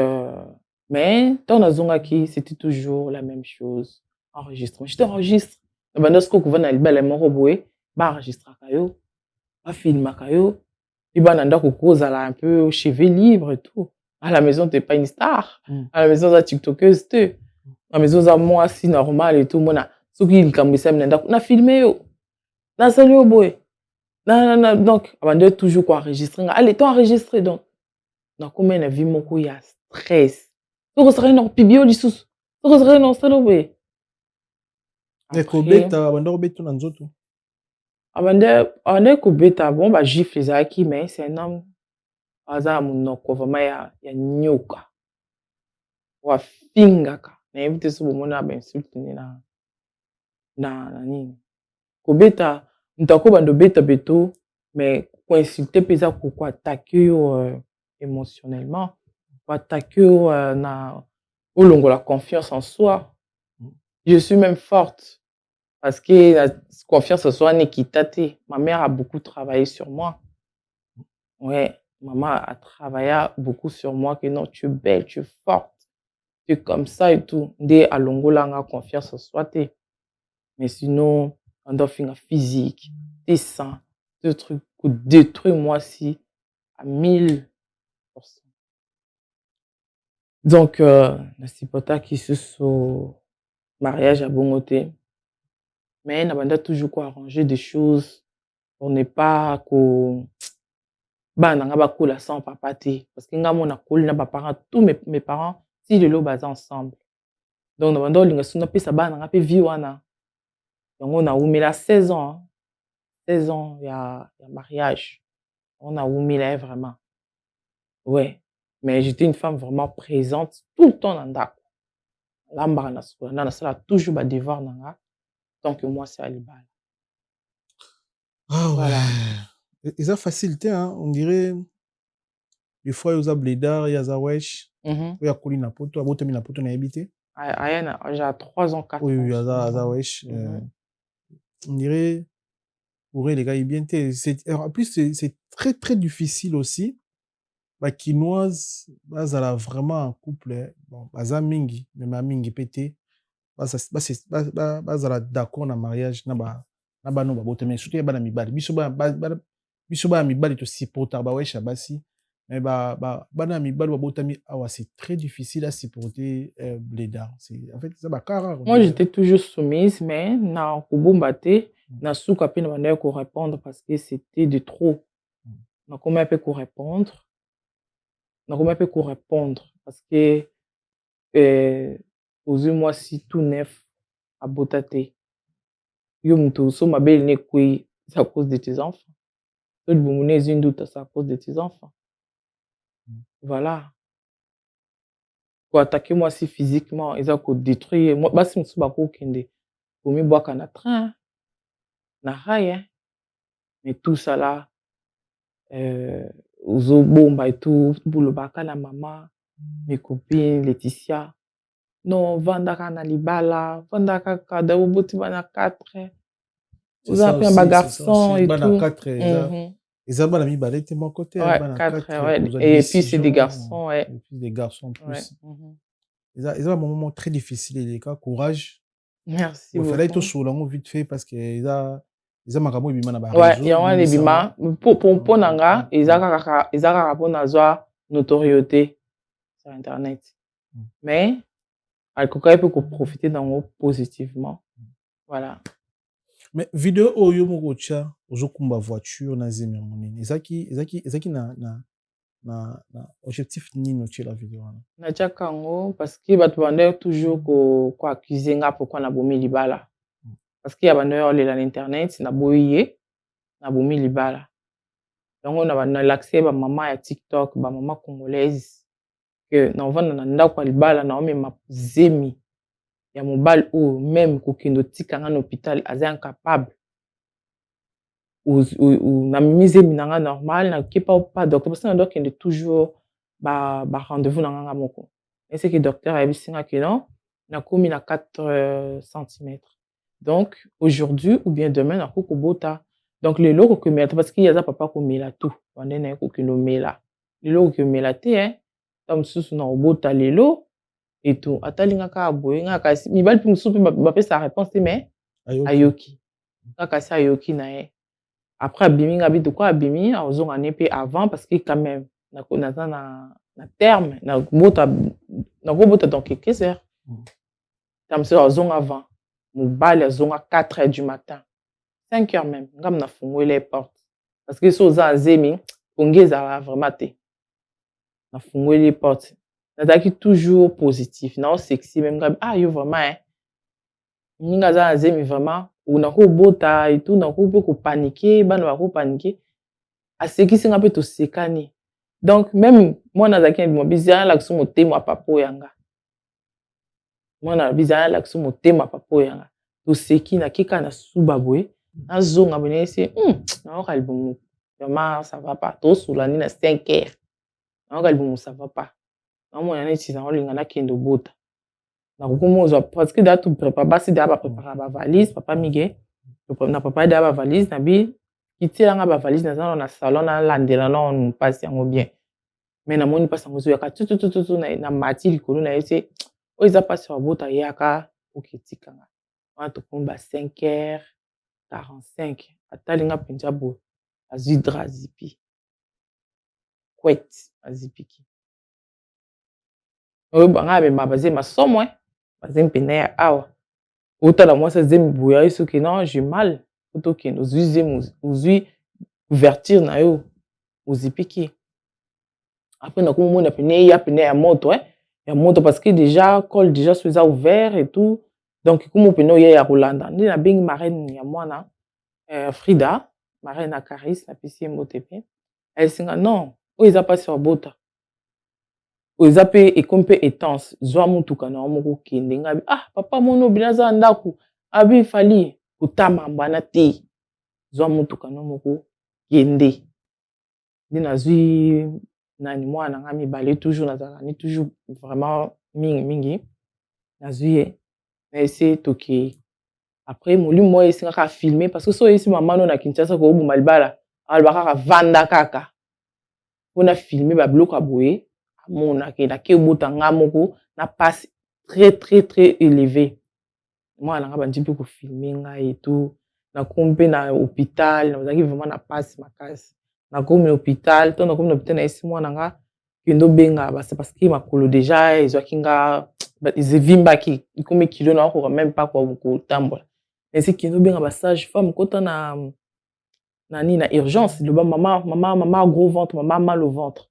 mais tant nazongaki c'était toujours la même chose enregistrement je t'enregistre banda siko kuva na libala moko boye baenregistraka yo bafilmaka yo et bana ndako kozala un peu cheveux libre et tout à la maison t'es pas une star à la maison za tiktokeuse te à la maison za mwasi normal et tout mona soki likambo esami na ndako na filme yo nasali yo boye donc abanda toujours koenregistre nga allez t'enregistre donc nakomi na vie moko ya stress soko osali na kopibio lisusu soko osali na osala boye kobeta abanda kobeta na nzoto abanda kobeta bon bagifle ezalaki mais c'est un homme aza na monoko vraiment ya nyoka wafingaka nayebi te so bomona bainsulte nini na nini kobeta moto akobanda obeta beto mais koinsulte mpe eza koatake yo émotionnellement koatake yo na olongola confiance en soi je suis même forte parce que la confiance en soi n'est quitté. Ma mère a beaucoup travaillé sur moi. Ouais, maman a travaillé beaucoup sur moi que non, tu es belle, tu es forte, tu es comme ça et tout. Dès à Longola, on a confiance en soi. Mais sinon, on doit faire physique, tes seins, deux trucs qui détruisent moi si à 1000%. Donc, c'est pas ta qui se sont mariage à bongoté. Mais on a toujours quoi arranger des choses pour ne pas que bah n'a pas cool sans papa té parce que ngamo na cool na ba parents tous mes parents si le lot bas ensemble donc on a linga suna pesa ba na pe vie wana donc on a oumela 16 ans il y a mariage on a oumela vraiment ouais mais j'étais une femme vraiment présente tout le temps dans ndako lamba na school na sala toujours ba devoir nanga tant que moi c'est à l'ibala. Ah voilà. Ils ont facilité, hein. On dirait des fois ils ont blédard, ils ont wesh. Il y a coulé na poto, a boté na poto na habité. J'ai 3 ans 4 ans. Oui, il y a wesh. On dirait pour les gars ils bien en plus c'est très très difficile aussi. Ba kinoise, bazala vraiment un couple bon, baza mingi, mais ma mingi pété. Bazala d'accord na mariage na ba na bano babotami surtout bana mibali biso bana mibali to supporter ba wesha basi mais bana mibali babotami awa c'est très difficile à supporter Bleda c'est en fait ça ba rare. Moi j'étais toujours soumise mais na kubumba te na suka pe na banda ko répondre parce que c'était de trop. Na comment un peu ko répondre parce que aux moi si tout neuf à botate yo muto so mabel ne kwe c'est à cause de tes enfants. Tout boumouné une doute c'est à cause de tes enfants. Voilà. Pour attaquer moi si physiquement ils ont détruire moi basi musu bako kende pour mi boire na train na rail mais tout ça là aux bomba et tout pour le baka la maman mes copines Laetitia non vandaka na libala vandaka kada oboti bana 4 vous avez un garçon et tout 4 ils ont bana mibale était mon côté bana 4 et puis c'est des garçons et puis des garçons plus ils ont un moment très difficile les cas courage merci il fallait tout sur l'angle vite fait parce que ils ont makambo bima na ba ouais il y a un bima pour nanga ils a pour nazwa notoriété sur internet mais alcool peut profiter dans positivement voilà. Mais vidéo oyo moko cha ozokumba voiture na zemi monene ezaki na objectif nini tu la vidéo na chakango parce que batu bande toujours ko accuser nga pourquoi na bomi libala parce que ya bande yo lela na internet na boye na bomi libala donc on a l'accès ba maman ya TikTok ba maman congolaise que na vanda na ndako libala na omema zemi ya mobile ou même kokendo tika nga na hôpital aza incapable ou na mise minanga normal na kepa pas docteur parce que na docteur est toujours ba rendez-vous na nga moko et c'est que docteur a bisinga que non na komi na 4 cm donc aujourd'hui ou bien demain na ko bota donc les loko que mela parce qu'il y a papa ko mela tout wande na ko kino mela les loko que mela te hein tam susu na bota lelo et tout atalinga ka boye nga kasi mibali pi musupi ba pesa réponse mais ayoki kaka sa ayoki na ye après abimi nga bitu quoi abimi azonga nepe avant parce que quand même na terme na bota donc qu'est-ce que tam se azonga avant mobali azonga 4h du matin 5h même ngam na fungwe les portes parce que so za zemi ongeza vraiment te na fungwe les portes nazalaki toujours positif na sexy même ah yo vraiment hein ninga za zemi vraiment una ko bota et tout na ko pe ko paniquer bana ba ko paniquer asekisi nga pe to sekani donc même moi nazalaki mo bizarre l'action motema papa yanga moi na bizarre l'action motema papa yanga to seki na kika na subabwe na zonga bene c'est na o album vraiment ça va pas to sulani na 5h na o album ça va pas moi na neti na olinga na kendo bota na kumozo parce que da tout prépare basi da ba préparer ba valise papa mige na papa da ba valise na bi kitela nga ba valise na salon na landela na on passe yango bien mais na moni passe yango zo yaka tout na mati likolo na yese o isa passe wa bota yaka okitika nga on to komba 5h45 atalinga penja bo azidra zipi kwet azipiki oyo banga be mabaze masomo bazem pene ya awa utala moi ça zem buya iso que non j'ai mal auto que nous uzui ouverture na yo uzipiki après na ko mona pene ya moto ya moto parce que déjà col déjà soit ouvert et tout donc comme pene ya Rolanda ndi na bing marraine ya mwana Frida marraine na Caris na pisi MOTP elle singa non o isa pas sur bota oza pe ekompe étanche zwa mutuka na moko kende ngabi papa mono binaza ndaku abi fali kutama mbana te zwa mutuka na moko kende ndina zwi nani mwana ngami balé toujours nazala ni toujours vraiment mingi nazwi na essayer toki après moli moi essayer ka filmer parce que so esi maman no na Kinshasa ko buma libala alba vanda kaka on filmer ba bloc aboye mona ke na ke bota nga moko na passe très élevé moi na nga bandi pe ko filmer nga et tout nakomi na hôpital nazalaki vraiment na pasi makasi nakomi na hôpital to nakomi na hôpital na esi mwana nga kendo benga basi parce que makolo déjà ezwaki nga evimbaki ikomi kilo nakoka même pas kotambola esi kendo benga basage femme kota na urgence loba maman gros ventre maman mal au ventre.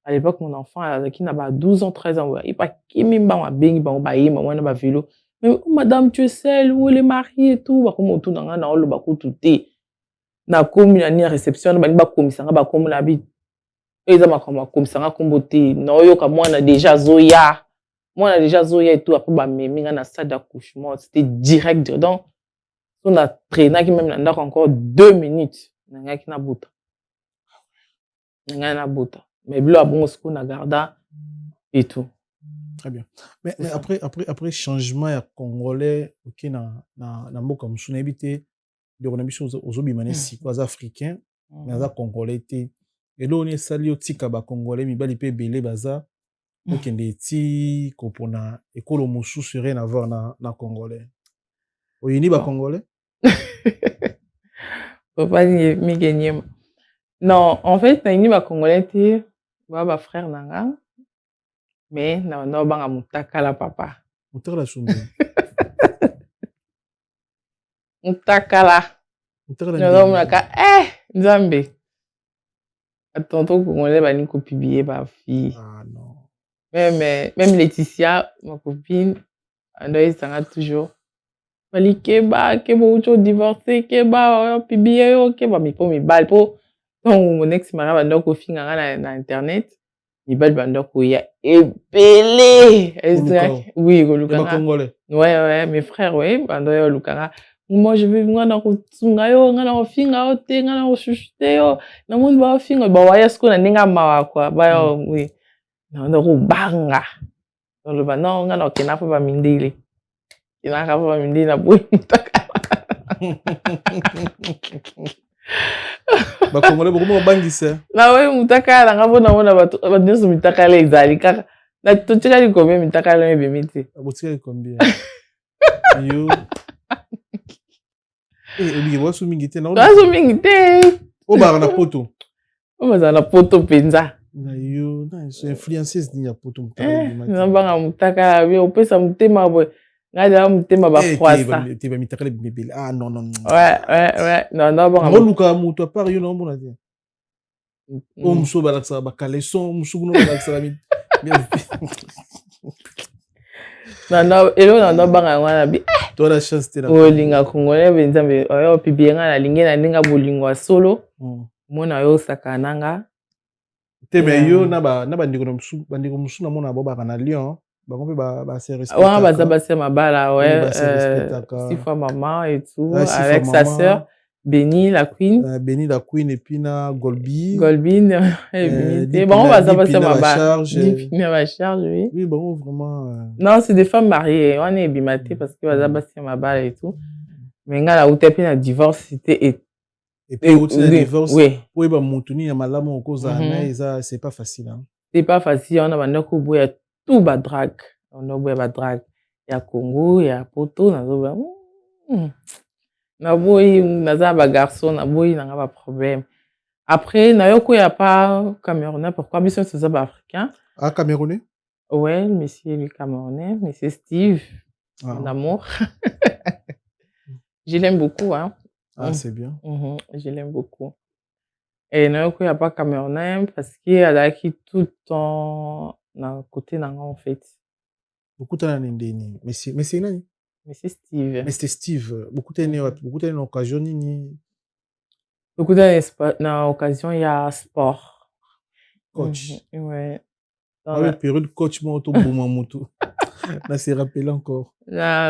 À l'époque, mon enfant, qui n'a 12 ans, 13 ans, il pas qui même pas bengi ba yema wana ba vélo. Mais oh, madame, tu es seule, où les maris et tout, ba comme autour na na lo ba ko tuté. Na komi na ni réception ba ni ba komisanga ba komi na bi. Eza ma komisanga komboté. Na yoka mwana déjà zoya. Mwana déjà zoya et tout après ba meminga na salle d'accouchement, c'était direct. Donc on a traîné qui même na encore 2 minutes. Na ki na buta. Na buta. Mais bleu à bon ce qu'on a gardé et tout. Très bien. Mais après changement ya congolais OK na mboka musuna habité de on a biso ozobimane si quoi africain mais za congolais té et là on est sali otika ba congolais mibali pe belé baza OK ndeti kopona ekolo mususu rien à voir na congolais. Oyini ba congolais? Papa ni mi gagné. Non, en fait, na ba congolais té ba frère nanga mais na banga mutakala papa mutakala sumbi mutakala naka nzambe tonton congolais bani ko publier ba fille ah non même Laetitia ma copine ando sanga toujours bali keba ucho divorcer keba publier keba mi po mi bal po donc mon ex mara bando ko finga na internet mibali bandako ya epelé oui kolukanga congolais ouais mes frères ouais bando ya lukanga moi je vais ngana ko tsunga yo ngana ko finga o te ngana ko chuchute yo na mundu ba finga ba waya sko na ninga mawa kwa ba oui na ndo ko banga donc ba non ngana ko na fa ba mindili ina ka fa ba mindili na boy ba congolais beaucoup bangisa na we mutakala ngabona bona bato baneso mitakala ezali kaka na totika li combien mitakala mebe miti abotika li combien yo obi wasu mingi te na wasu mingi te o ba na poto o ba na poto penza na yo na so influenceuse ni ya poto mutakala na banga mutakala bi opesa mutema boy ngada mutema ba froisa te ba mitakala bibele ah non ouais non bon luka muto à part yo no mona te o muso ba laksa ba caleçon muso no ba laksa mi non elo non banga ngwana bi to la chance te la o linga congolais benzambe oyo pibienga na linge na ninga bolingwa solo mona yo sakananga te me yo na ba bandiko musu na mona bo ba na Lyon ba kompe ba se respecter ouais baza mabala ouais 6 fois maman et tout avec sa sœur Béni la queen et puis na Golbin et Béni bon baza mabala ma charge oui bon vraiment non c'est des femmes mariées on est bimaté parce que baza mabala et tout mais ngala utepi na divorce c'était et puis au divorce oui ba mutuni ya malamu okoza na eza c'est pas facile hein c'est pas facile on a bandako boya tout ba drague on a boya ba drague ya Congo ya poto na zo ba na boyi naza ba garçon na boyi na ba problème après na yoko ya pas camerounais pourquoi bien sûr c'est ça ba africain ah camerounais ouais monsieur lui camerounais monsieur Steve mon amour je l'aime beaucoup hein ah c'est bien je l'aime beaucoup et na yoko ya pas camerounais parce qu'il a acquis tout le temps na côté nanga en fait beaucoup de nini mais c'est nani Monsieur Steve. Mr. Steve, beaucoup de occasion nini. Beaucoup de occasion il y a sport. Coach. Ouais. Dans la période coach moi auto bouma moto. Na se rappelle encore.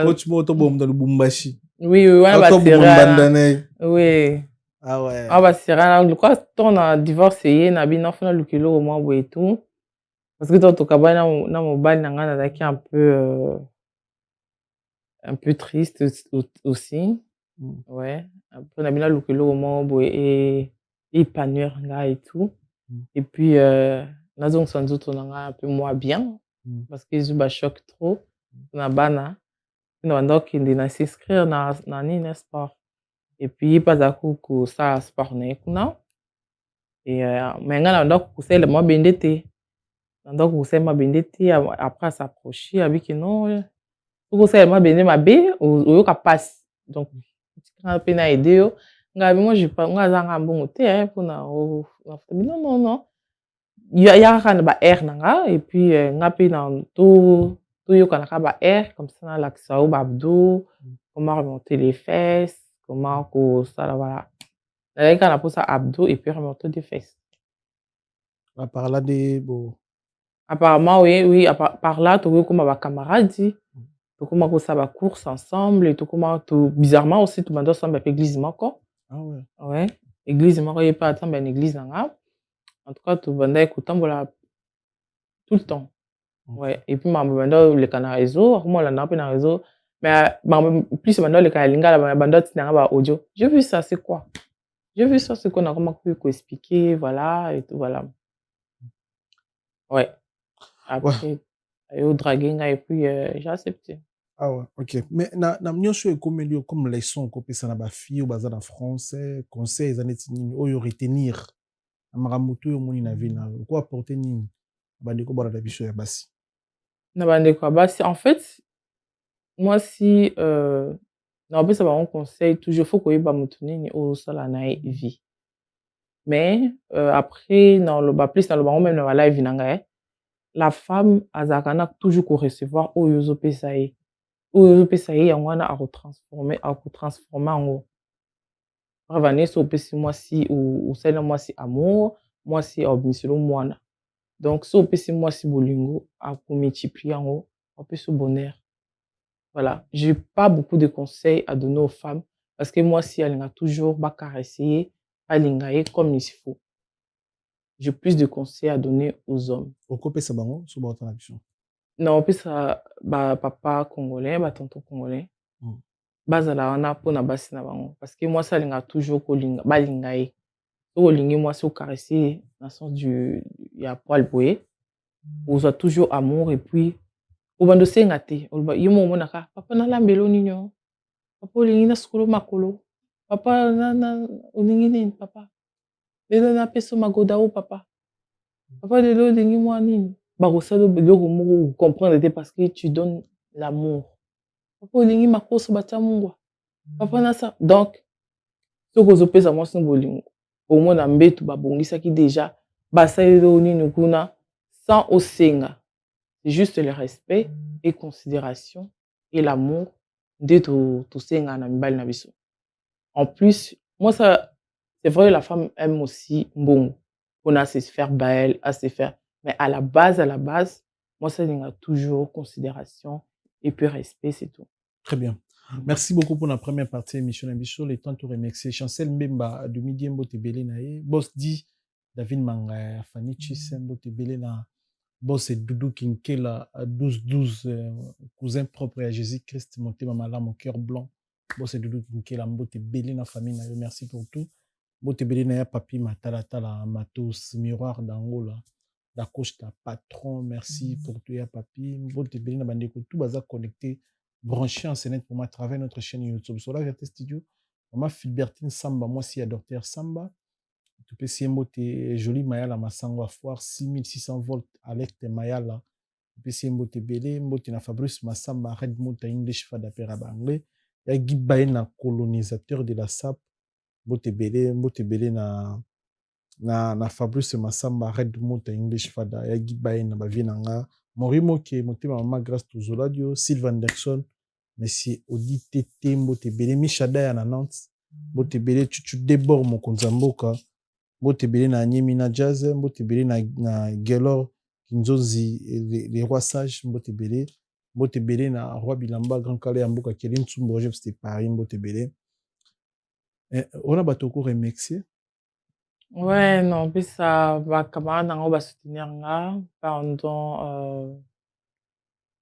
Coach moi auto boum dans le Bumbashi. Oui, on va tirer. Oui. Ah ouais. On va tirer. Je crois que on a divorcé, na bin enfant le kilo au moins et tout. Parce que toi ka ba na mobile na ngana daki un peu triste aussi. Ouais. Après, on a mis là le moment et épanouir là et tout. Et puis, nous sans doute on a un peu moins bien. Parce que je choque trop. On a bana. On a donc il est s'inscrire dans un sport. Et puis pas à coup que ça sport na ye kuna. Et mais nga na ndako kusala mwa bende te. Na ndako kusala mwa bende te après s'approcher abiki non. Okosala mwa bende mabe oyoka pasi. Donc tika pe na aider yo. Nga moi je pas nga zanga mbongo te mpona non non non. Ya kaka na ba air na nga et puis nga pe na toyoka na ba air comme ça na lakisa o ba abdos, comment remonter les fesses, comment ko ça voilà. Nazalaki kaka na mposa abdos et puis remonter des fesses. Par là de bon. Apparemment oui par là tokoki koma ba camarades, tokoma kosala ba course ensemble et tokoma bizarrement aussi tobanda osamba pe église moko. Ah ouais. Ouais, église moko ye pa atamba na église na nga. En tout cas tobandaki kotambola tout le temps. Ouais, et puis maman banda leka na réseau, moi la na pe na réseau, mais plus banda leka lingala banda tina ba audio. J'ai vu ça, c'est quoi? J'ai vu ça, c'est qu'on a comment pu expliquer, voilà et tout voilà. Ouais. Après ayo draguer nga et puis j'ai accepté. Ah ouais, OK. Mais na nyonso ekomeli comme leçon kopesa na ba fille ou baza na français, conseil ezaneti nini oyo retenir makambo to yo moni na vie na ko apporter nini bandeko bana na biso ya basi. Na bandeko ya basi en fait moi si na opesa bango conseil toujours faut koyeba moto nini osala na ye vie. Mais après naloba plus naloba ngo même na ba live na nga la femme azalaka na toujours korecevoir oyo ozopesa ye. Oyo ozopesa ye yango wana akotransforme yango. Brava nyonso opesi mwasi osali mwasi amour, mwasi aobimiselo mwana. Donc so opesi mwasi bolingo akomultiplier yango, apesa bonheur. Voilà, j'ai pas beaucoup de conseils à donner aux femmes parce que mwasi alinga toujours bakaresser, alinga ye comme il faut. J'ai plus de conseils à donner aux hommes. Okopesa bango so ba otana biso. Non, opesa ba papa congolais, ba tonton congolais. Bazala wana mpona basi na bango parce que mwasi alinga toujours kolinga balinga ye. So olingi mwasi okaresser na sens du ya poil boye. Ozwa toujours amour et puis obanda osenga te oloba ye mo omonaka papa nalambela nini o papa olingi nasukolo makolo papa olingi nini papa lelo napesa magoda o papa papa lelo olingi mwa nini bakosala biloko moko comprendre te parce que tu donnes l'amour papa olingi makoso batia mungwa papa nasa donc soki ozopesa mwasi bolingo omona mbetu babongisaki déjà basaleli o nini kuna sans osenga. C'est juste le respect et considération et l'amour de tout senga na mibali na biso. En plus, moi ça c'est vrai la femme aime aussi mbongo. On a se faire belle, à se faire mais à la base moi ça il y a toujours considération et puis respect c'est tout. Très bien. Merci beaucoup pour la première partie de l'émission Bicho. Le temps de remercier Chancel Mbemba de Midi Mbote Belé nae. Boss dit David Manga Fanny Chisse Mbote Belé na Boss et Doudou Kinkela 12-12 cousin propre à Jésus-Christ monté mamala mon cœur blanc. Boss et Doudou Kinkela Mbote Belé na famille nae. Merci pour tout. Mbote Belé na papi matala tala matos miroir d'Angola. Da coach ta patron merci pour tout ya papi. Mbote Belé na bandeko tout baza connecté branché en scène pour moi à travers notre chaîne YouTube. Sur la Vérité Studio, maman Philbertine Samba, moi si docteur Samba. Tu peux si mbote joli mayala masango à foire 6600 volts alerte mayala. Tu peux si mbote belé mbote na Fabrice Massamba Red Mota English fada pera anglais. Ya Gibaye na colonisateur de la SAP. Mbote belé na Fabrice Massamba Red Mota English fada ya Gibaye na bavinanga. Morimo ke motema mama grâce to Zoladio Sylvain Anderson. Merci Audi Tété Mbote Belé Michada na Nantes Mbote Belé Chuchu Debord Mokonzamboka Mbote Belé na Nyemina Jazz Mbote Belé na Gelor Kinzozi les rois sages Mbote Belé na Roi Bilamba Grand Calais Amboka Kelim Tsumboje c'était Paris Mbote Belé. On a batoko remercier. Ouais, non, puis ça va camarade on va soutenir nga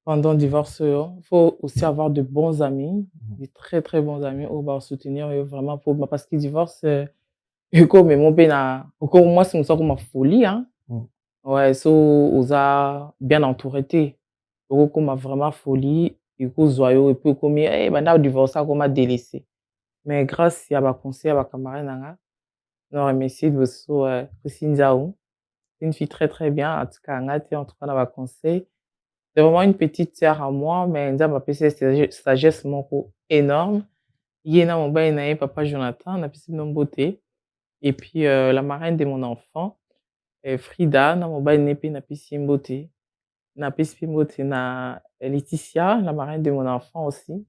pendant le divorce, il faut aussi avoir de bons amis, de très très bons amis où va soutenir vraiment pour parce que divorce comme mon père comme moi c'est comme ma folie hein. Ouais, so oza bien entouré comme vraiment folie et que joyeux et puis comme banda divorce comme délaissé. mais grâce à ba conseil à ba camarade nanga, non remercier bosso Christine Zhao. C'est une fille très très bien, en tout cas ngati en tout cas na ba conseil. C'est vraiment une petite sœur à moi, mais nzambe apesi ye sagesse moko énorme. Ye na mobali na ye papa Jonathan napesi bino mbote. Et puis la marraine de mon enfant, Frida, na mobali na ye mpe napesi ye mbote. Napesi mpe mbote na Laetitia, la marraine de mon enfant aussi.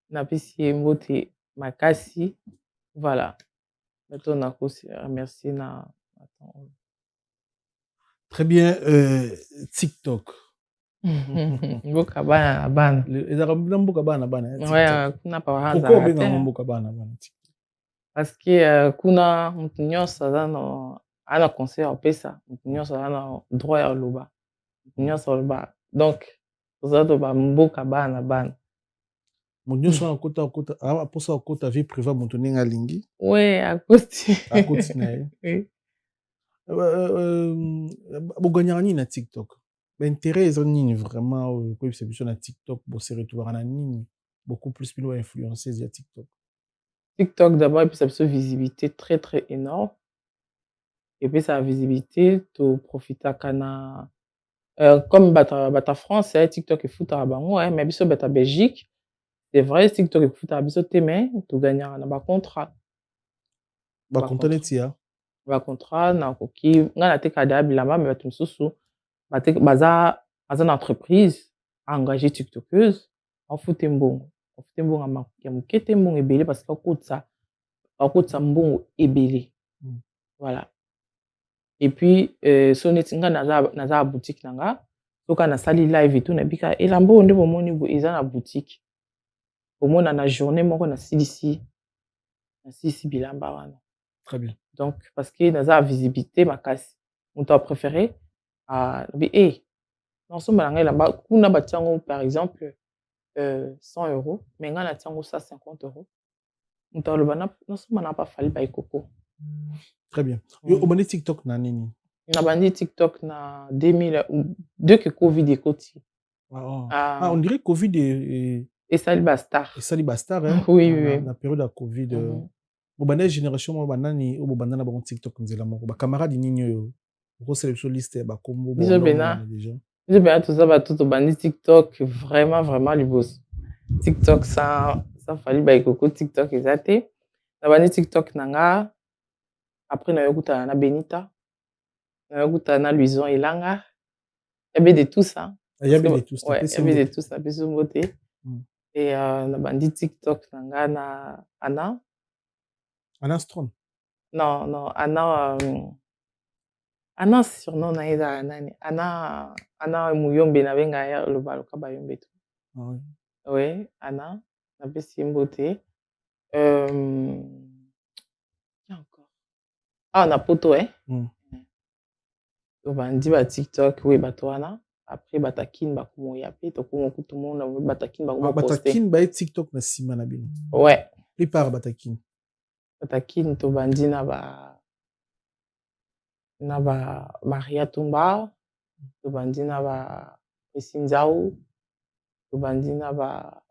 Napesi ye mbote makasi. Voilà. Bato nakosi remercier na attends. Très bien, TikTok. Mboka bana na bana. ezalaka na mboka bana bana ya Ouais, TikTok. kuna papa Pourquoi azalaka obengaka te. mboka bana bana TikTok? Parce que kuna moto nyonso aza na conseil ya kopesa, moto nyonso aza na droit ya koloba, moto nyonso aloba. Donc toza toba mboka bana na bana. Moto nyonso wana akota mposa akota vie privé moto ndenge alingi Ouais, akoti. akoti na ye. Oui. Boganyaka nini na TikTok? Baintérêt eza nini vraiment oyo koyebisa biso na TikTok bose retrouvaka na nini beaucoup plus bino bainfluenceuse ya TikTok? TikTok d'abord epesa biso visibilité très très énorme. Epesaka visibilité toprofitaka na comme bato ya France TikTok efutaka bango mais biso bato ya Belgique c'est vrai TikTok efutaka biso te mais toganyaka na bacontrat. Bacontra neti ya? Bacontrat nakoki ngai natekaka deja bilamba mais bato mosusu baza na entreprise aengage tiktokeuse afute mbongo ya moke te mbongo ebele parce que akotisa mbongo ebele. Voilà. Et puis so neti ngai naza na boutique na nga soki nasali live etu nayebika elamba oyo nde bomoni boye eza na boutique omona na journée moko nasilisi bilamba wana. Très bien. Donc parce que naza visibilité makasi moto apréféré lobi nasomba na ngai elamba kuna batia yango par exemple 100 € mais ngai natia yango 150 €. Moto aloba nasomba na pa fali ba ekoko. Très bien. Yo obandi TikTok na nini? Nabandi TikTok na 2000 dès que Covid ekoti. On dirait Covid esali bastar. esali bastar hein? Oui, oui. Na période ya Covid. Bobanda génération moko banani oyo bobanda na bango TikTok nzela moko bacamarade nini oyo okosala biso liste ya bakombo biso bena toza bato tobandi TikTok vraiment liboso. TikTok ça fali ba ekoko TikTok eza te. Nabandi TikTok na nga après nayokutana na Benita, nayokutana na Luison Elanga. Il y avait de tout ça. Il y avait de tout ça. Ouais, il y avait de tout ça. Biso mbote. Et nabandi TikTok na nga na Anna. Anna Strom? Non, Anna Anna surnom na ye ezalaka nani? Anna Muyombe nabenga ye loba loka bayombe tu. Oui, Anna napesi ye mbote. Na poto tobandi ba TikTok oui bato wana après batakine bakomoya pe tokoma kutu mona batakine bakoma poster. Batakine baye TikTok na nsima na bino. Ouais. Plupart batakine. Batakine tobandi na ba Maria Tumba, tobandi na ba Christine Zhao, tobandi na ba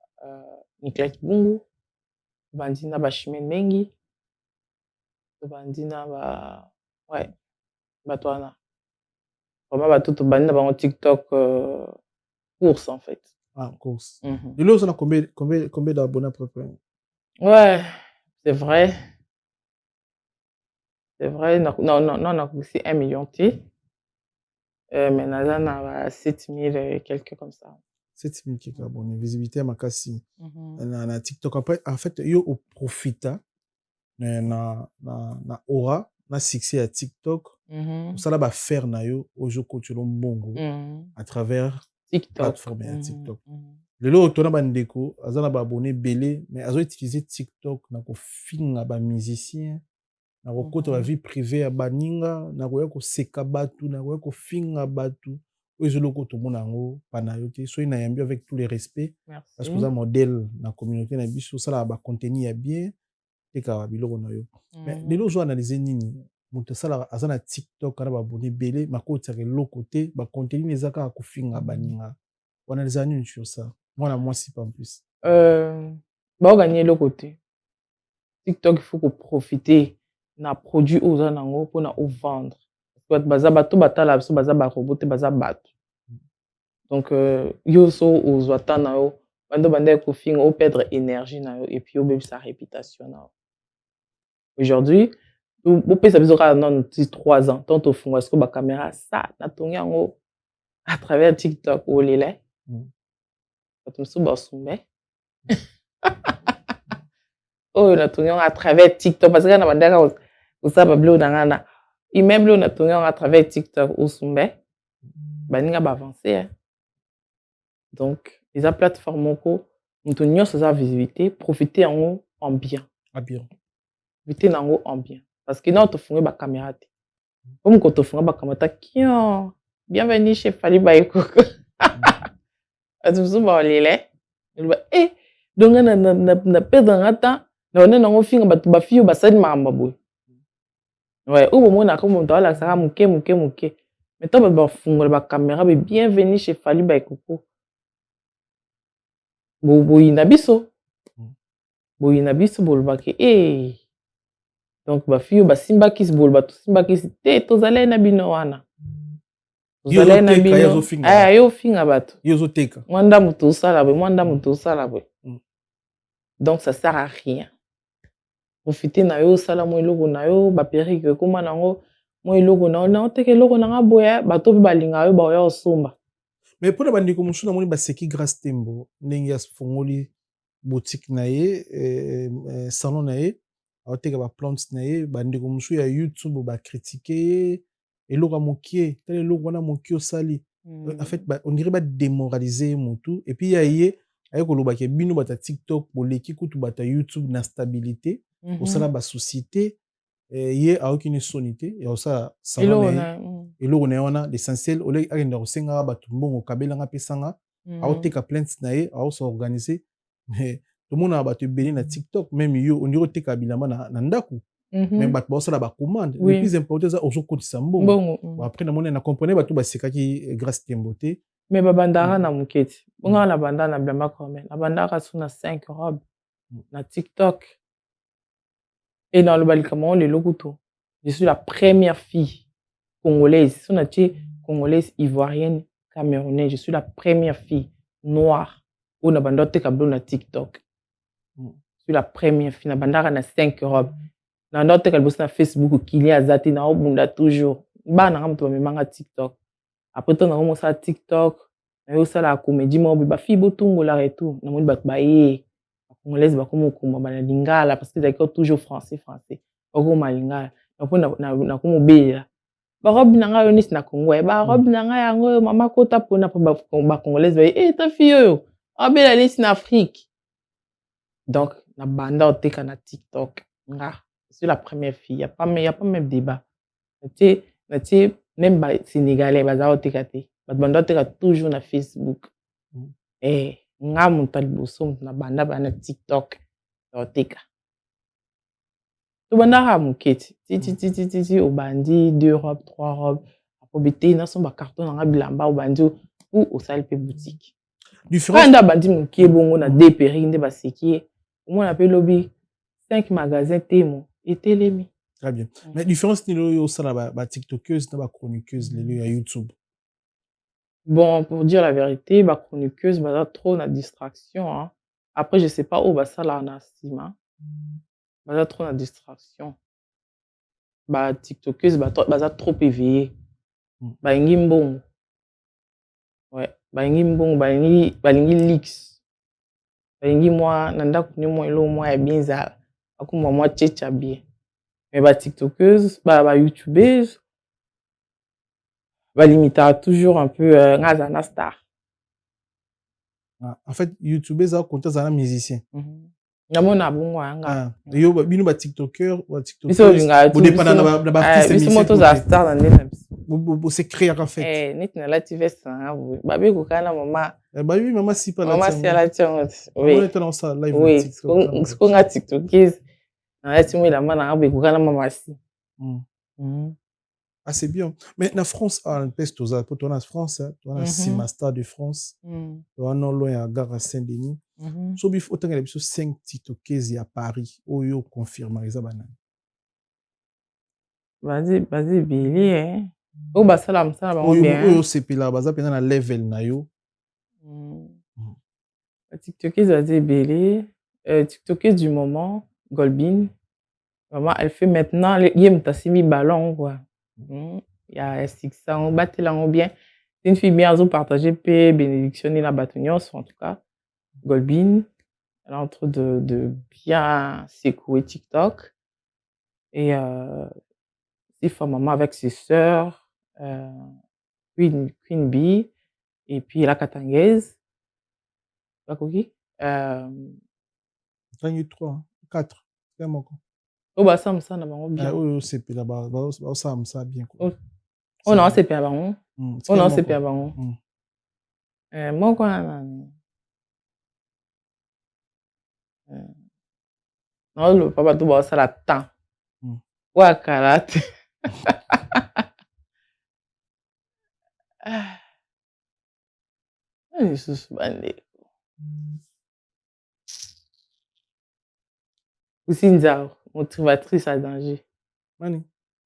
Nicolas Kibungu, tobandi na ba Chimène Mengi, tobandi na ba bato wana. Vraiment bato tobandi na bango TikTok course en fait. Course. Et là, on a combien d'abonnés à peu près? Ouais, c'est vrai. C'est vrai, non, on a aussi 1 million T. Mais naza na 7000 et quelques comme ça. 7000 quelques abonnés. Visibilité à Makassi. Na TikTok. Après, en fait, yo au profita na aura, na succès à TikTok. Ça là va faire na yo ojo kotulo mbongo à travers TikTok. Plateforme ya TikTok. Lelo tona bandeko azana ba abonné belé mais azo utiliser TikTok na ko finga ba musicien na ko kota ba vie privée ya baninga na ko yako seka batu na ko yako finga batu oyo loko to mona ngo pana yo te so ina yambi avec tous les respects. Merci. Parce que ça modèle na communauté na biso ça la ba contenu ya bien et ka biloko na yo. Mais lelo zo analyser nini moto sala azana TikTok na ba abonné belé makota ke loko te ba contenu ezaka ko finga baninga. On a les années sur ça. Moi, si pas en plus. Bah, on gagne le côté. TikTok il faut que profiter na produit aux anango pour na vendre. Parce que baza bato batala biso baza ba robot baza bato. Donc yo so aux atana yo bando bande ko finga au perdre énergie na yo et puis au même sa réputation na. Aujourd'hui, vous pouvez savoir dans 3 ans tant au fond est-ce que ba caméra ça na tonga ngo à travers TikTok ou les là. Bato so ba sumbe. Oh na tonga à travers TikTok parce que na bandaka ça ba blo na immeuble na tonga à travers TikTok ou sumbe. Baninga ba avancer hein. Donc les plateformes ko nous nyonso sa visibilité profiter en bien. Ah bien. Profiter nango en bien parce que non to funga ba caméra te. Comme quand to funga ba caméra kion. Bienvenue chez Fally Baikoko. Atuzo ba lele. Donc na perdre un temps na on nango finga ba fio ba sali mamba boy. Ouais, ou bon na comme on la ça muke. Mais to ba funga ba caméra bienvenue chez Fally Baikoko. Boyina biso bolobaki donc bafio basimbakisi boloba tosimbakisi te tozalai na bino wana tozalai na bino yo finga bato mwanda moto osala boye donc ça sert à rien profiter na yo osala mo eloko na yo baperike ekoma nango mo eloko na yo naoteka eloko nanga boye bato mpe balinga yo baoya osomba. Mais pour la bande comme ça, on a baseki grâce tembo, n'engia fongoli boutique nae, salon nae, aoteka ba plantes nae, bande comme ça ya YouTube ba critiquer, et loga mokie, tel logo wana mokie sali. En fait, on dirait ba démoraliser mon tout. Et puis ya yé, ayo ko loba ke bino bata TikTok, boleki kutu bata YouTube na stabilité, au sala ba société. Yé a aucune sonité et ça et là on a l'essentiel au lieu agenda osenga batu mbongo kabela nga pesanga a oteka plainte na ye a s'organiser mais tout le monde a batu beli na TikTok même yo on dirait oteka bilamba na ndaku mais batu ba sala ba commande le plus important ça ozo kotisa mbongo après na mona na comprendre batu ba sekaki grâce temboté mais babandara na muketi bonga na banda na blamba quand même na bandara suna 5 robes na TikTok. Et dans le Balikaman, le Lokuto, je suis la première fille congolaise. Si on a dit congolaise, ivoirienne, camerounaise, je suis la première fille noire où on a bandoté kablo na TikTok. Je suis la première fille. Na bandara na 5 robes. Na bandoté kablo na Facebook qui y a zati na obunda toujours. Ba na ramto me manga TikTok. Après ton na commencé à TikTok, na yo sala comédie mo ba fille botungo la et tout. Na mo ba congolaise ba comme okuma bana lingala parce que d'accord toujours français okuma lingala donc na comme obela ba robe nanga yo nisi na Congo ba robe nanga yango mama kota pona ba congolaise ba ta fille yo obela nisi na Afrique donc na banda oteka na TikTok nga c'est la première fille y a pas même débat tu même ba sénégalais ba za oteka te ba banda oteka toujours na Facebook nga monta liboso na banda bana TikTok oteka to banda ha muketi ti obandi 2 robes 3 robes apobete na somba carton nga bilamba obandi ou au salle pe boutique différence anda bandi mukie bongo na deux péri nde baseki on appelle lobby 5 magasins temo etelemi très bien mais différence ni lo yo sala ba tiktokeuse na ba chroniqueuse le ya YouTube. Bon, pour dire la vérité, ma chroniqueuse m'a trop na distraction. Hein. Après, je sais pas où ça là en asima. M'a trop na distraction. Bah TikTokeuse m'a trop éveillé. Bah ngimbong. Ouais, bah ngimbong, bah ngi leaks. Bah ngi moi nanda kuni moi elo moi bien za. Akuma moi tchetcha bien. Mais bah TikTokeuse, bah YouTubeuse va limiter toujours un peu Ngazana star. En fait, YouTuber ça compte ça un musicien. Namona bongo anga. Yo bino ba TikToker ou TikToker. Bo dépendant na ba artiste musicien. Moto za star na ndena. Bo c'est créer en fait. Net na la TV ça ba be ko kana mama. Ba oui maman si pas la. Maman si la tienne. Oui. On est dans ça live TikTok. Ce qu'on a TikTokise. Na la timu la mana ba ko kana mama si. Ah, c'est bien. Mais la France, en test, tu as la France, tu as 6 masters de France, tu as non loin à Gare à Saint-Denis. So, il faut autant qu'il y a 5 TikTokers à Paris. Oyo confirme ça. Vas-y, Billy, hein. Oh, bah, ça va bien. Oyo, c'est là, bah, ça pendant la level na yo. TikTokers, vas-y, Billy. TikTokers du moment, Golbin. Vraiment, elle fait maintenant, il y a ballon, quoi. Il y a 600, battre là bien. C'est une fille bien, à partager, puis bénédictionner la bâtonnière, en tout cas. Golbin, elle est en train de bien secouer TikTok. Et c'est maman avec ses sœurs, Queen Bee, et puis la Katangaise. Pas coquille? T'en as 3, 4. C'est mon coup. Oh, bah, ça, on a bien. Oh, c'est là-bas, ça bien. Oh, non, c'est pas bon. Oh, non, c'est pas bon. Moi, quoi, non, le papa, tout va ça l'attend. Ouais, karate. Jesus, bandé. Priscilla, motivatrice à danger. Mani.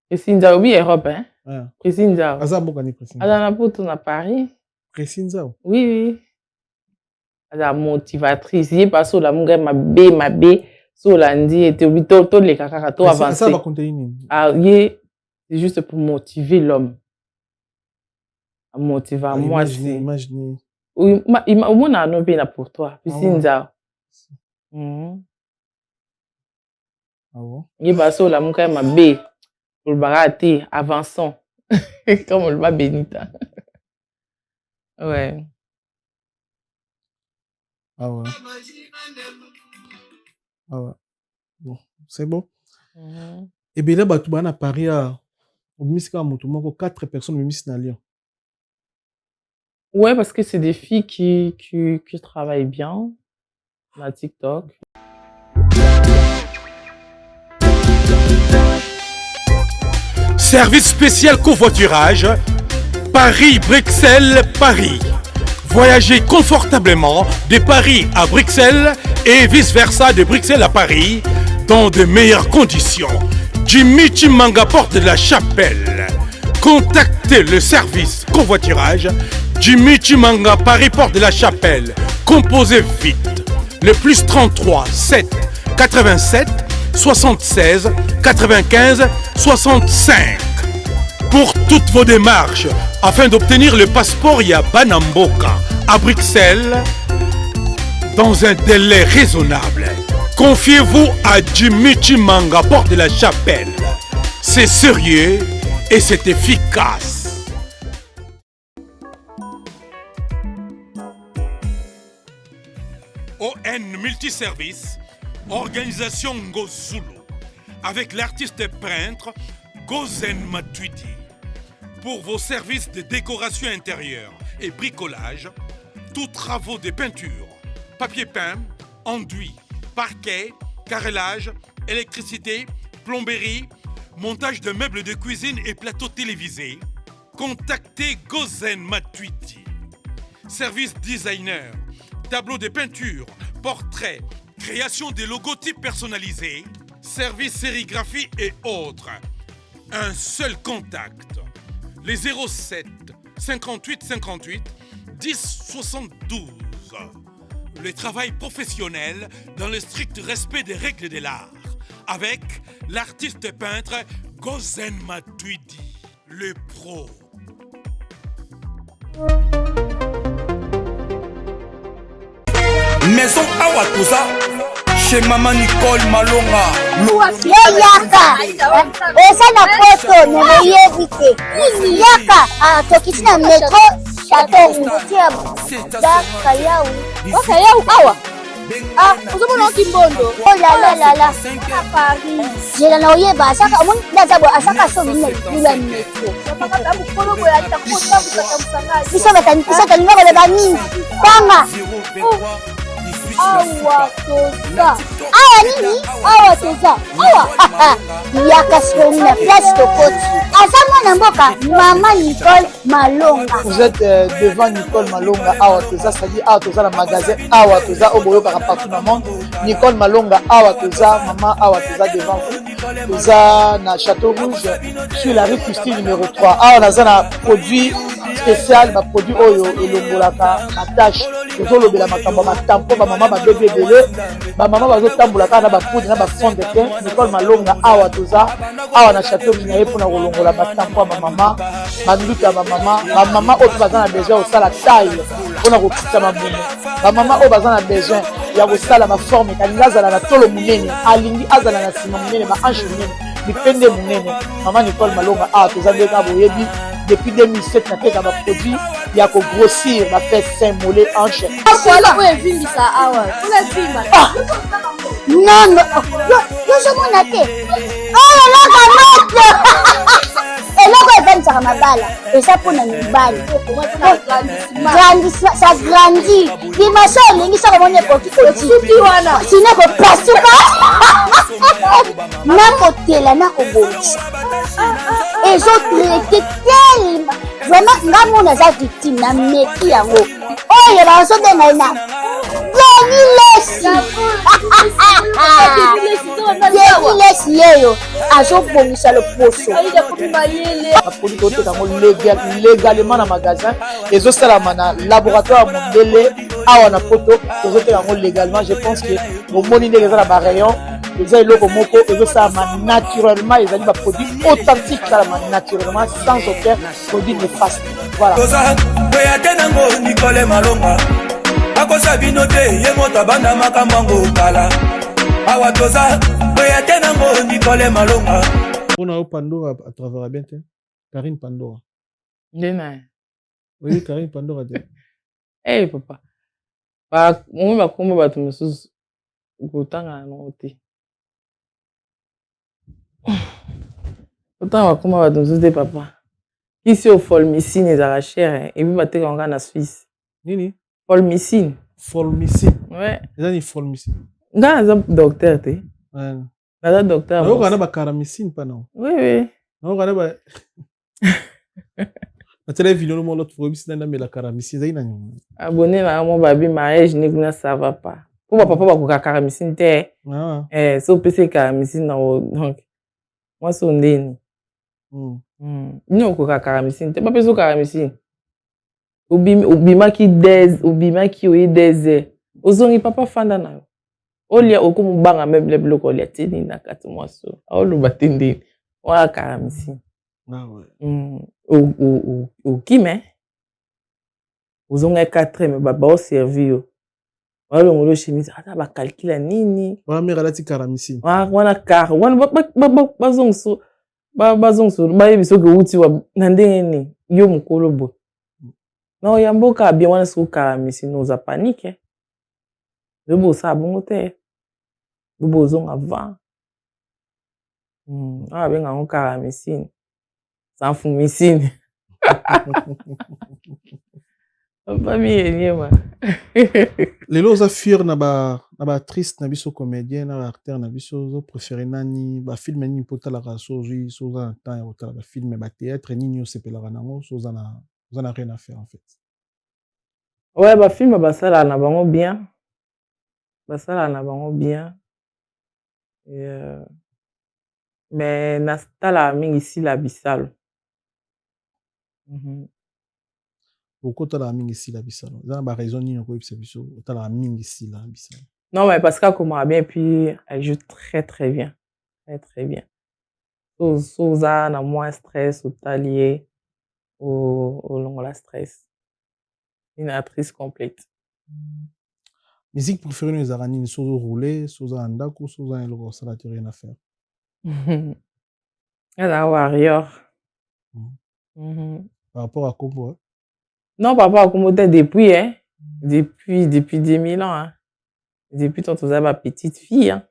Priscilla, oui, Europe, hein? Priscilla. Azabokani Priscilla. Azana pour à Paris. Priscilla. Oui. La motivatrice. Il est pas sur la mugre, ma B. Sur l'andi, et tout les cacacato avancés. Ça va contenir. Ah, c'est juste pour motiver l'homme. Motiver moi. Imaginez. Oui, au moins, on a un bien pour toi. Priscilla. Ah bon? Il est pas sur la mugre, ma B. Pour le barater, avançons. Comme le va Benita. Ouais. Ah ouais. Ah ouais. Bon, c'est bon. Et bien là, tu vas à Paris, au Miska Motomoko, 4 personnes au Miss Nalion. Ouais, parce que c'est des filles qui travaillent bien dans TikTok. Service spécial covoiturage, Paris-Bruxelles, Paris. Voyagez confortablement de Paris à Bruxelles et vice-versa de Bruxelles à Paris dans de meilleures conditions. Jimmy Chimanga, porte de la Chapelle. Contactez le service covoiturage Jimmy Chimanga, Paris, porte de la Chapelle. Composez vite. Le plus 33 7 87 76 95 65. Pour toutes vos démarches, afin d'obtenir le passeport Yabanamboka à Bruxelles, dans un délai raisonnable, confiez-vous à Jimmy Chimanga, porte de la Chapelle. C'est sérieux et c'est efficace. ON Multiservice, organisation Ngozulu, avec l'artiste peintre Gozen Matuidi. Pour vos services de décoration intérieure et bricolage, tous travaux de peinture, papier peint, enduit, parquet, carrelage, électricité, plomberie, montage de meubles de cuisine et plateaux télévisés, contactez Gozen Matuidi. Service designer, tableau de peinture, portrait, création de logotypes personnalisés, service sérigraphie et autres. Un seul contact. Les 07 58 58 10 72. Le travail professionnel dans le strict respect des règles de l'art. Avec l'artiste peintre Gozen Matuidi, le pro. Maison Awatusa, chez Maman Nicole Malonga. Yaka, esa na poto nimeyevite. Yaka, tokisina metro chateau ngutia daka yau. Waka yau awa. Uzumuna kimbondo. Oh la. Paris. Jela na oyeba saka amun ndazabo asaka so binne dula metro. Saka kabu korogo ya takota kutamsanga. Isa batani ngaba bani. Kwanga. awa toza awa nini awa toza awa yaka sikoni na place tokoti aza mwana mboka mama Nicole Malonga. Vous êtes devant Nicole Malonga awa toza, c'est-à-dire awa toza na magasin awa toza oboyokaka partout dans le monde. Nicole Malonga awa toza, maman awa toza devant vous. Toza na Château Rouge sur la rue Custine numéro 3. Awa naza na produit spécial, ba produit oyo elongolaka attache. Tozolobela makambo matampo ba mama ba bébé belé, ba mama bazotambolaka na ba poudre na ba fond de teint. Nicole Malonga awa toza awa na Château Minaye pour na kolongola matampo ba mama, banduka ba mama oyo baza na besoin osala taille pour na kokita mabumu. Ba mama oyo baza na besoin ya kosala ma forme kalingi azala na tolo munene, alingi azala na sima munene, ba hanche munene, bipende munene. Mama Nicole Malonga awa toza ndeka boyebi depuis 2007 na teka ba produit ya ko grossir ba fait sein mollet hanche. Voilà oyo evimbisa awa ola vimba non yo somona te oyo loka moto eloko evanisaka mabala eza mpona mibali ça grandit dimension olingi soko moni ekoki kosuki wana sine kopasuka nakotela nakobongisa ezotraite telema vraiment nga mona aza victime na meki yango oyo bazobenga na Lesi yeyo azobongisa loposo produit toteka yango légalement na magasin ezosalama na laboratoire mondele awa na poto tozoteka yango légalement. Je pense que omoni ndenge eza na barayon eza eloko moko ezosalama naturellement, ezali baproduit authentique salama naturellement sans aucun produit néfaste. Voilà. oya te nango Nicole Malonga akosa bino te ye moto abanda makambo yango kala awa toza oya te nango Nicole Malonga. On a eu Pandora à travers bien, Karine Pandora. Ndena. Oui, Karine Pandora. Eh papa. Ba mu bakomba batu mususu kutanga no te. Autant bakomba batu mususu te papa. Ici au Folmicine ezala cher et puis bateka nga na Suisse. Nini? Folmicine. Folmicine. Ouais. Eza ni Folmicine. Nga naza docteur te. Ouais. Naza docteur. Non, on a ba caramicine pas non. Oui. Non, on a ba la télévision le l'autre fois bis na la caramicine eza ina nyonga. Abonné na mon baby mariage ni kuna ça va pas. Pour papa ba ko caramicine te. Ah. So PC caramicine donc moi so ndeni. Ni ko caramicine te. Ba peso caramicine. Obima ki 10 ozongi papa fanda na yo. Olia okumu banga même le bloc olia tini na kati mwaso. Aolu batindi. Wa caramicine. Ah ouais. Au kime. Ozonga 4 mais baba o servi yo. Wala ngolo chemise ata ba calcula nini. Wa mera lati caramicine. Wana car wana bazongso ba yebiso ke uti wa nandeni yo mukolo bo. Non, yamboka bien wana su caramicine noza panique. Lobo sa bongo te. Lobo zonga avant. Ah benga on caramicine. Sans fumicine. Pas bien ma. Les loza fuir na ba triste na biso comédien na acteur na biso zo préféré nani ba film ni potala ka soji soza temps ya otala ba film ba théâtre ni nyo sepelaka nango soza na rien à faire en fait. Ouais, ba film basala na bango bien. Basala na bango bien. Mais na stala mingi si la bisalo. Pourquoi tu as la mingi si la bisalo? Ça na raison ni ko epse biso, tu as la mingi si la bisalo. Non, mais parce qu'elle commence bien puis elle joue très très bien. Très très bien. Soza na moins stress au talier au long la stress. Une actrice complète. Musique préférée nous a rani sozo rouler, sozo andako, sozo un logo ça n'a rien à faire. Elle a warrior. Par rapport à Combo. Hein? Non, par rapport à Combo depuis hein. Depuis 2000 ans hein. Depuis quand tu as ma petite fille hein.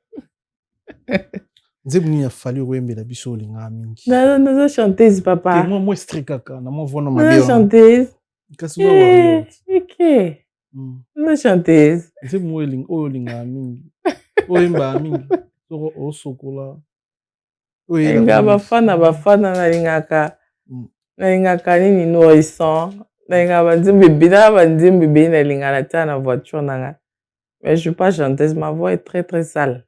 Zebni a fallu wembe la biso linga mingi. Non, chanteuse papa. Moi strikaka, na mo vono ma chanteuse. Kasuwa warrior. OK. na chanteuse c'est moi olinga mingi oyemba mingi soko osokola nalingaka bafana nalingaka nini nourrisson nalingaka banzembo ebele banzembo ebele nalingaka na tia na voiture nanga mais je suis pas chanteuse ma voix est très très sale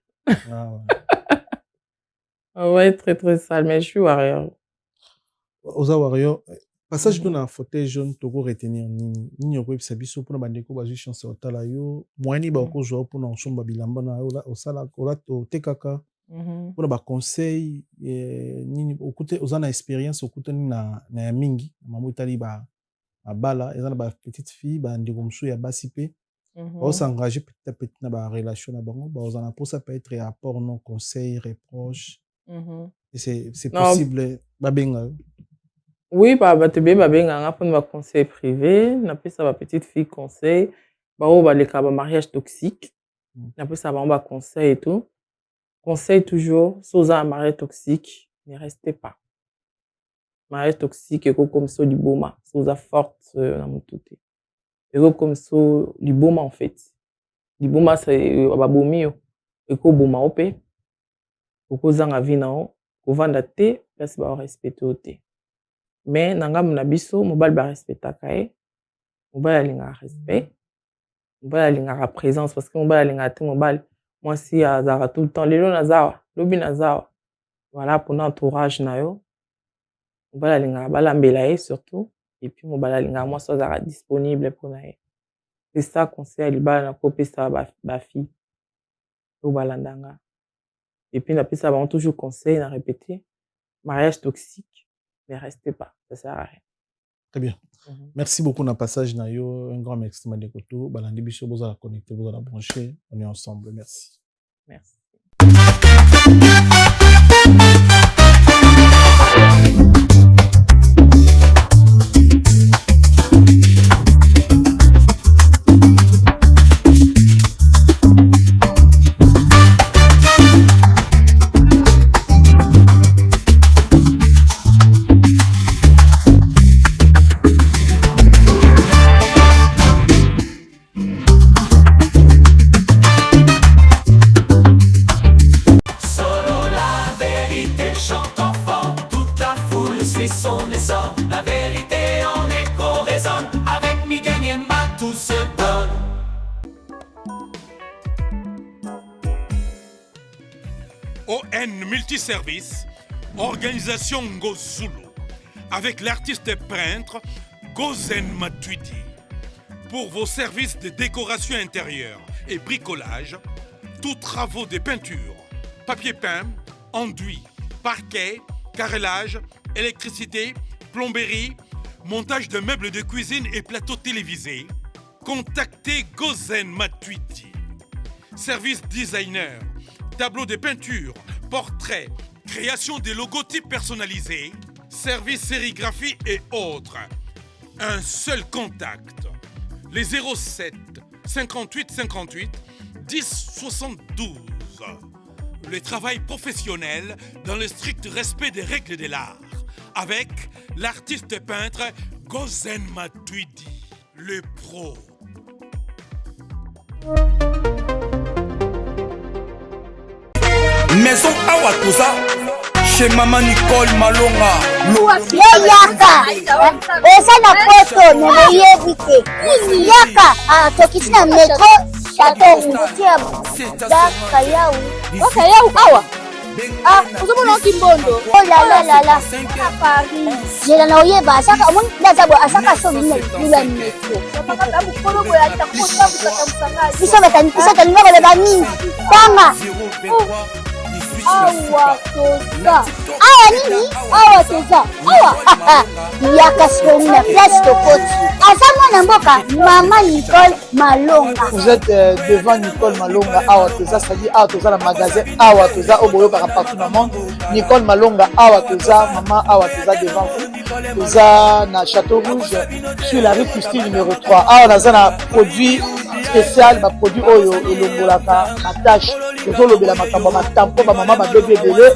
ma voix est très très sale mais je suis warrior oza warrior passage to na fauteuil jaune toko retenir nini okoyebisa biso mpona bandeko bazwi chance otala yo moyeni bakozwa mpona osomba bilamba na yo osala otekaka mpona baconseil nini okute oza na expérience okutani na ya mingi mama etali babala eza na bapetite fille bandeko mosusu ya basi mpe baosengage petit à petit na barelation na bango baoza na mposa peut-être apport non conseil reproche c'est possible babenga yo. Oui, bato ebele babenganga mpona baconseil privé napesa bapetite fille conseil bao baleka bamariage toxique napesa bango baconseil et tout conseil toujours si oza na mariage toxique ne restez pas mariage toxique ekokomi so liboma si oza forte na motu te ekokomi so liboma en fait liboma babomi yo ekoboma yo mpe okozanga vi na yo kovanda te place baorespecte yo te mais na ngambo na biso mobali barespectaka ye mobali alingaka respect mobali alingaka présence parce que mobali alingaka te mobali mwasi azalaka tout le temps lelo nazawa lobi nazawa voilà mpona entourage na yo mobali alingaka balambela ye surtout et puis mobali alingaka mwasi azalaka disponible mpona ye c'est ça conseil ya libala nakopesa bafille oyo balandanga et puis napesa bango toujours conseil na répéter mariage toxique ne restez pas, ça sert à rien. Très bien. Merci beaucoup na passage na yo, un grand merci Madekoto, balandi biso boza la connecter, boza la brancher, on est ensemble. Merci. Merci. ON Multiservice, organisation Ngozulu, avec l'artiste peintre Gozen Matuidi. Pour vos services de décoration intérieure et bricolage, tous travaux de peinture, papier peint, enduit, parquet, carrelage, électricité, plomberie, montage de meubles de cuisine et plateaux télévisés, contactez Gozen Matuidi. Service designer, tableau de peinture, portrait, création de logotypes personnalisés, service sérigraphie et autres. Un seul contact. Les 07 58 58 10 72. Le travail professionnel dans le strict respect des règles de l'art. Avec l'artiste peintre Gozen Matuidi, le pro. Maison Awatosa chez Maman Nicole Malonga. Yaka eza na poto neyebi te yaka tokiti na metro chateau ngutia daka yau awa ozomona okimbondo olalala na Paris yela na oyeba asaka omoni ndazabo asaka so lula metro biso batalinga koleba mingi tanga awa toza awa nini awa toza awa yaka sikoni na place tokoti aza mwana mboka Maman Nicole Malonga. Vous êtes devant Nicole Malonga awa toza, c'est-à-dire awa toza na magasin awa toza oboyokaka partout dans le monde. Nicole Malonga awa toza, maman awa toza devant vous. Toza na Château Rouge sur la rue Custine numéro 3. Awa naza na produit spécial baproduit oyo elongolaka attache tozolobela makambo ya batampo bamama babebe ebele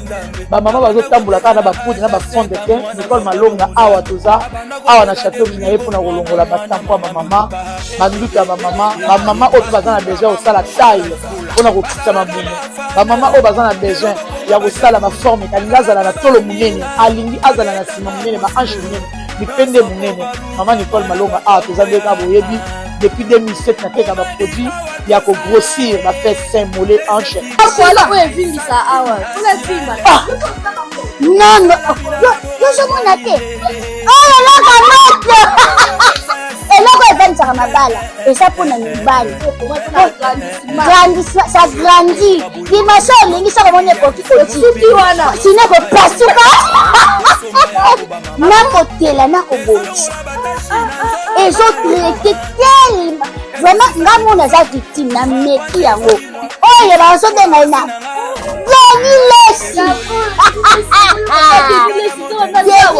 bamama bazotambola kaka na bapoudre na bafond de teint. Nicole Malonga awa toza awa na chateau na ye mpona kolongola batampo ya bamama banduki ya bamama oyo mpe baza na besoin kosala taille mpona kokita mabumu, bamama oyo baza na besoin ya kosala baforme alingi azala na tolo monene, alingi azala na nsima monene, baanche monene, mipende monene. Mama Nicole Malonga awa toza nde kaka boyebi depuis 2007 nateka baproduit ya kogrossir bafait sein mollet hanche. Non, yozomona te oyo eloko moto eloko evanisaka mabala eza mpona mibali ça grandit dimension olingi soko mona ekokikoti wana sino kopasuka nakotela nakobongisa ezotraite telema vraiment nga mona aza victime na meki yango oyo bazobenga ye na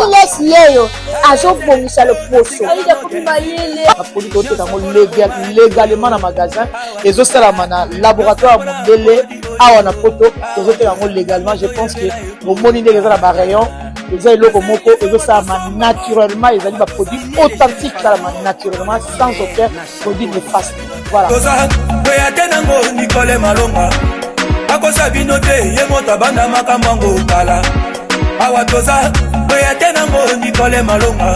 Lesi yeyo azobongisa loposo baproduit toteka yango légalement na magasin ezosalama na laboratoire ya mondele awa na poto tozoteka yango légalement. Je pense que omoni ndenge eza na barayon eza eloko moko ezosalama naturellement, ezali baproduit authentique esalama naturellement sans aucun produit néfaste. Voilà. Nicole Malonga akosa bino te ye moto abanda makambo yango kala awa toza oya te nango Nicole Malonga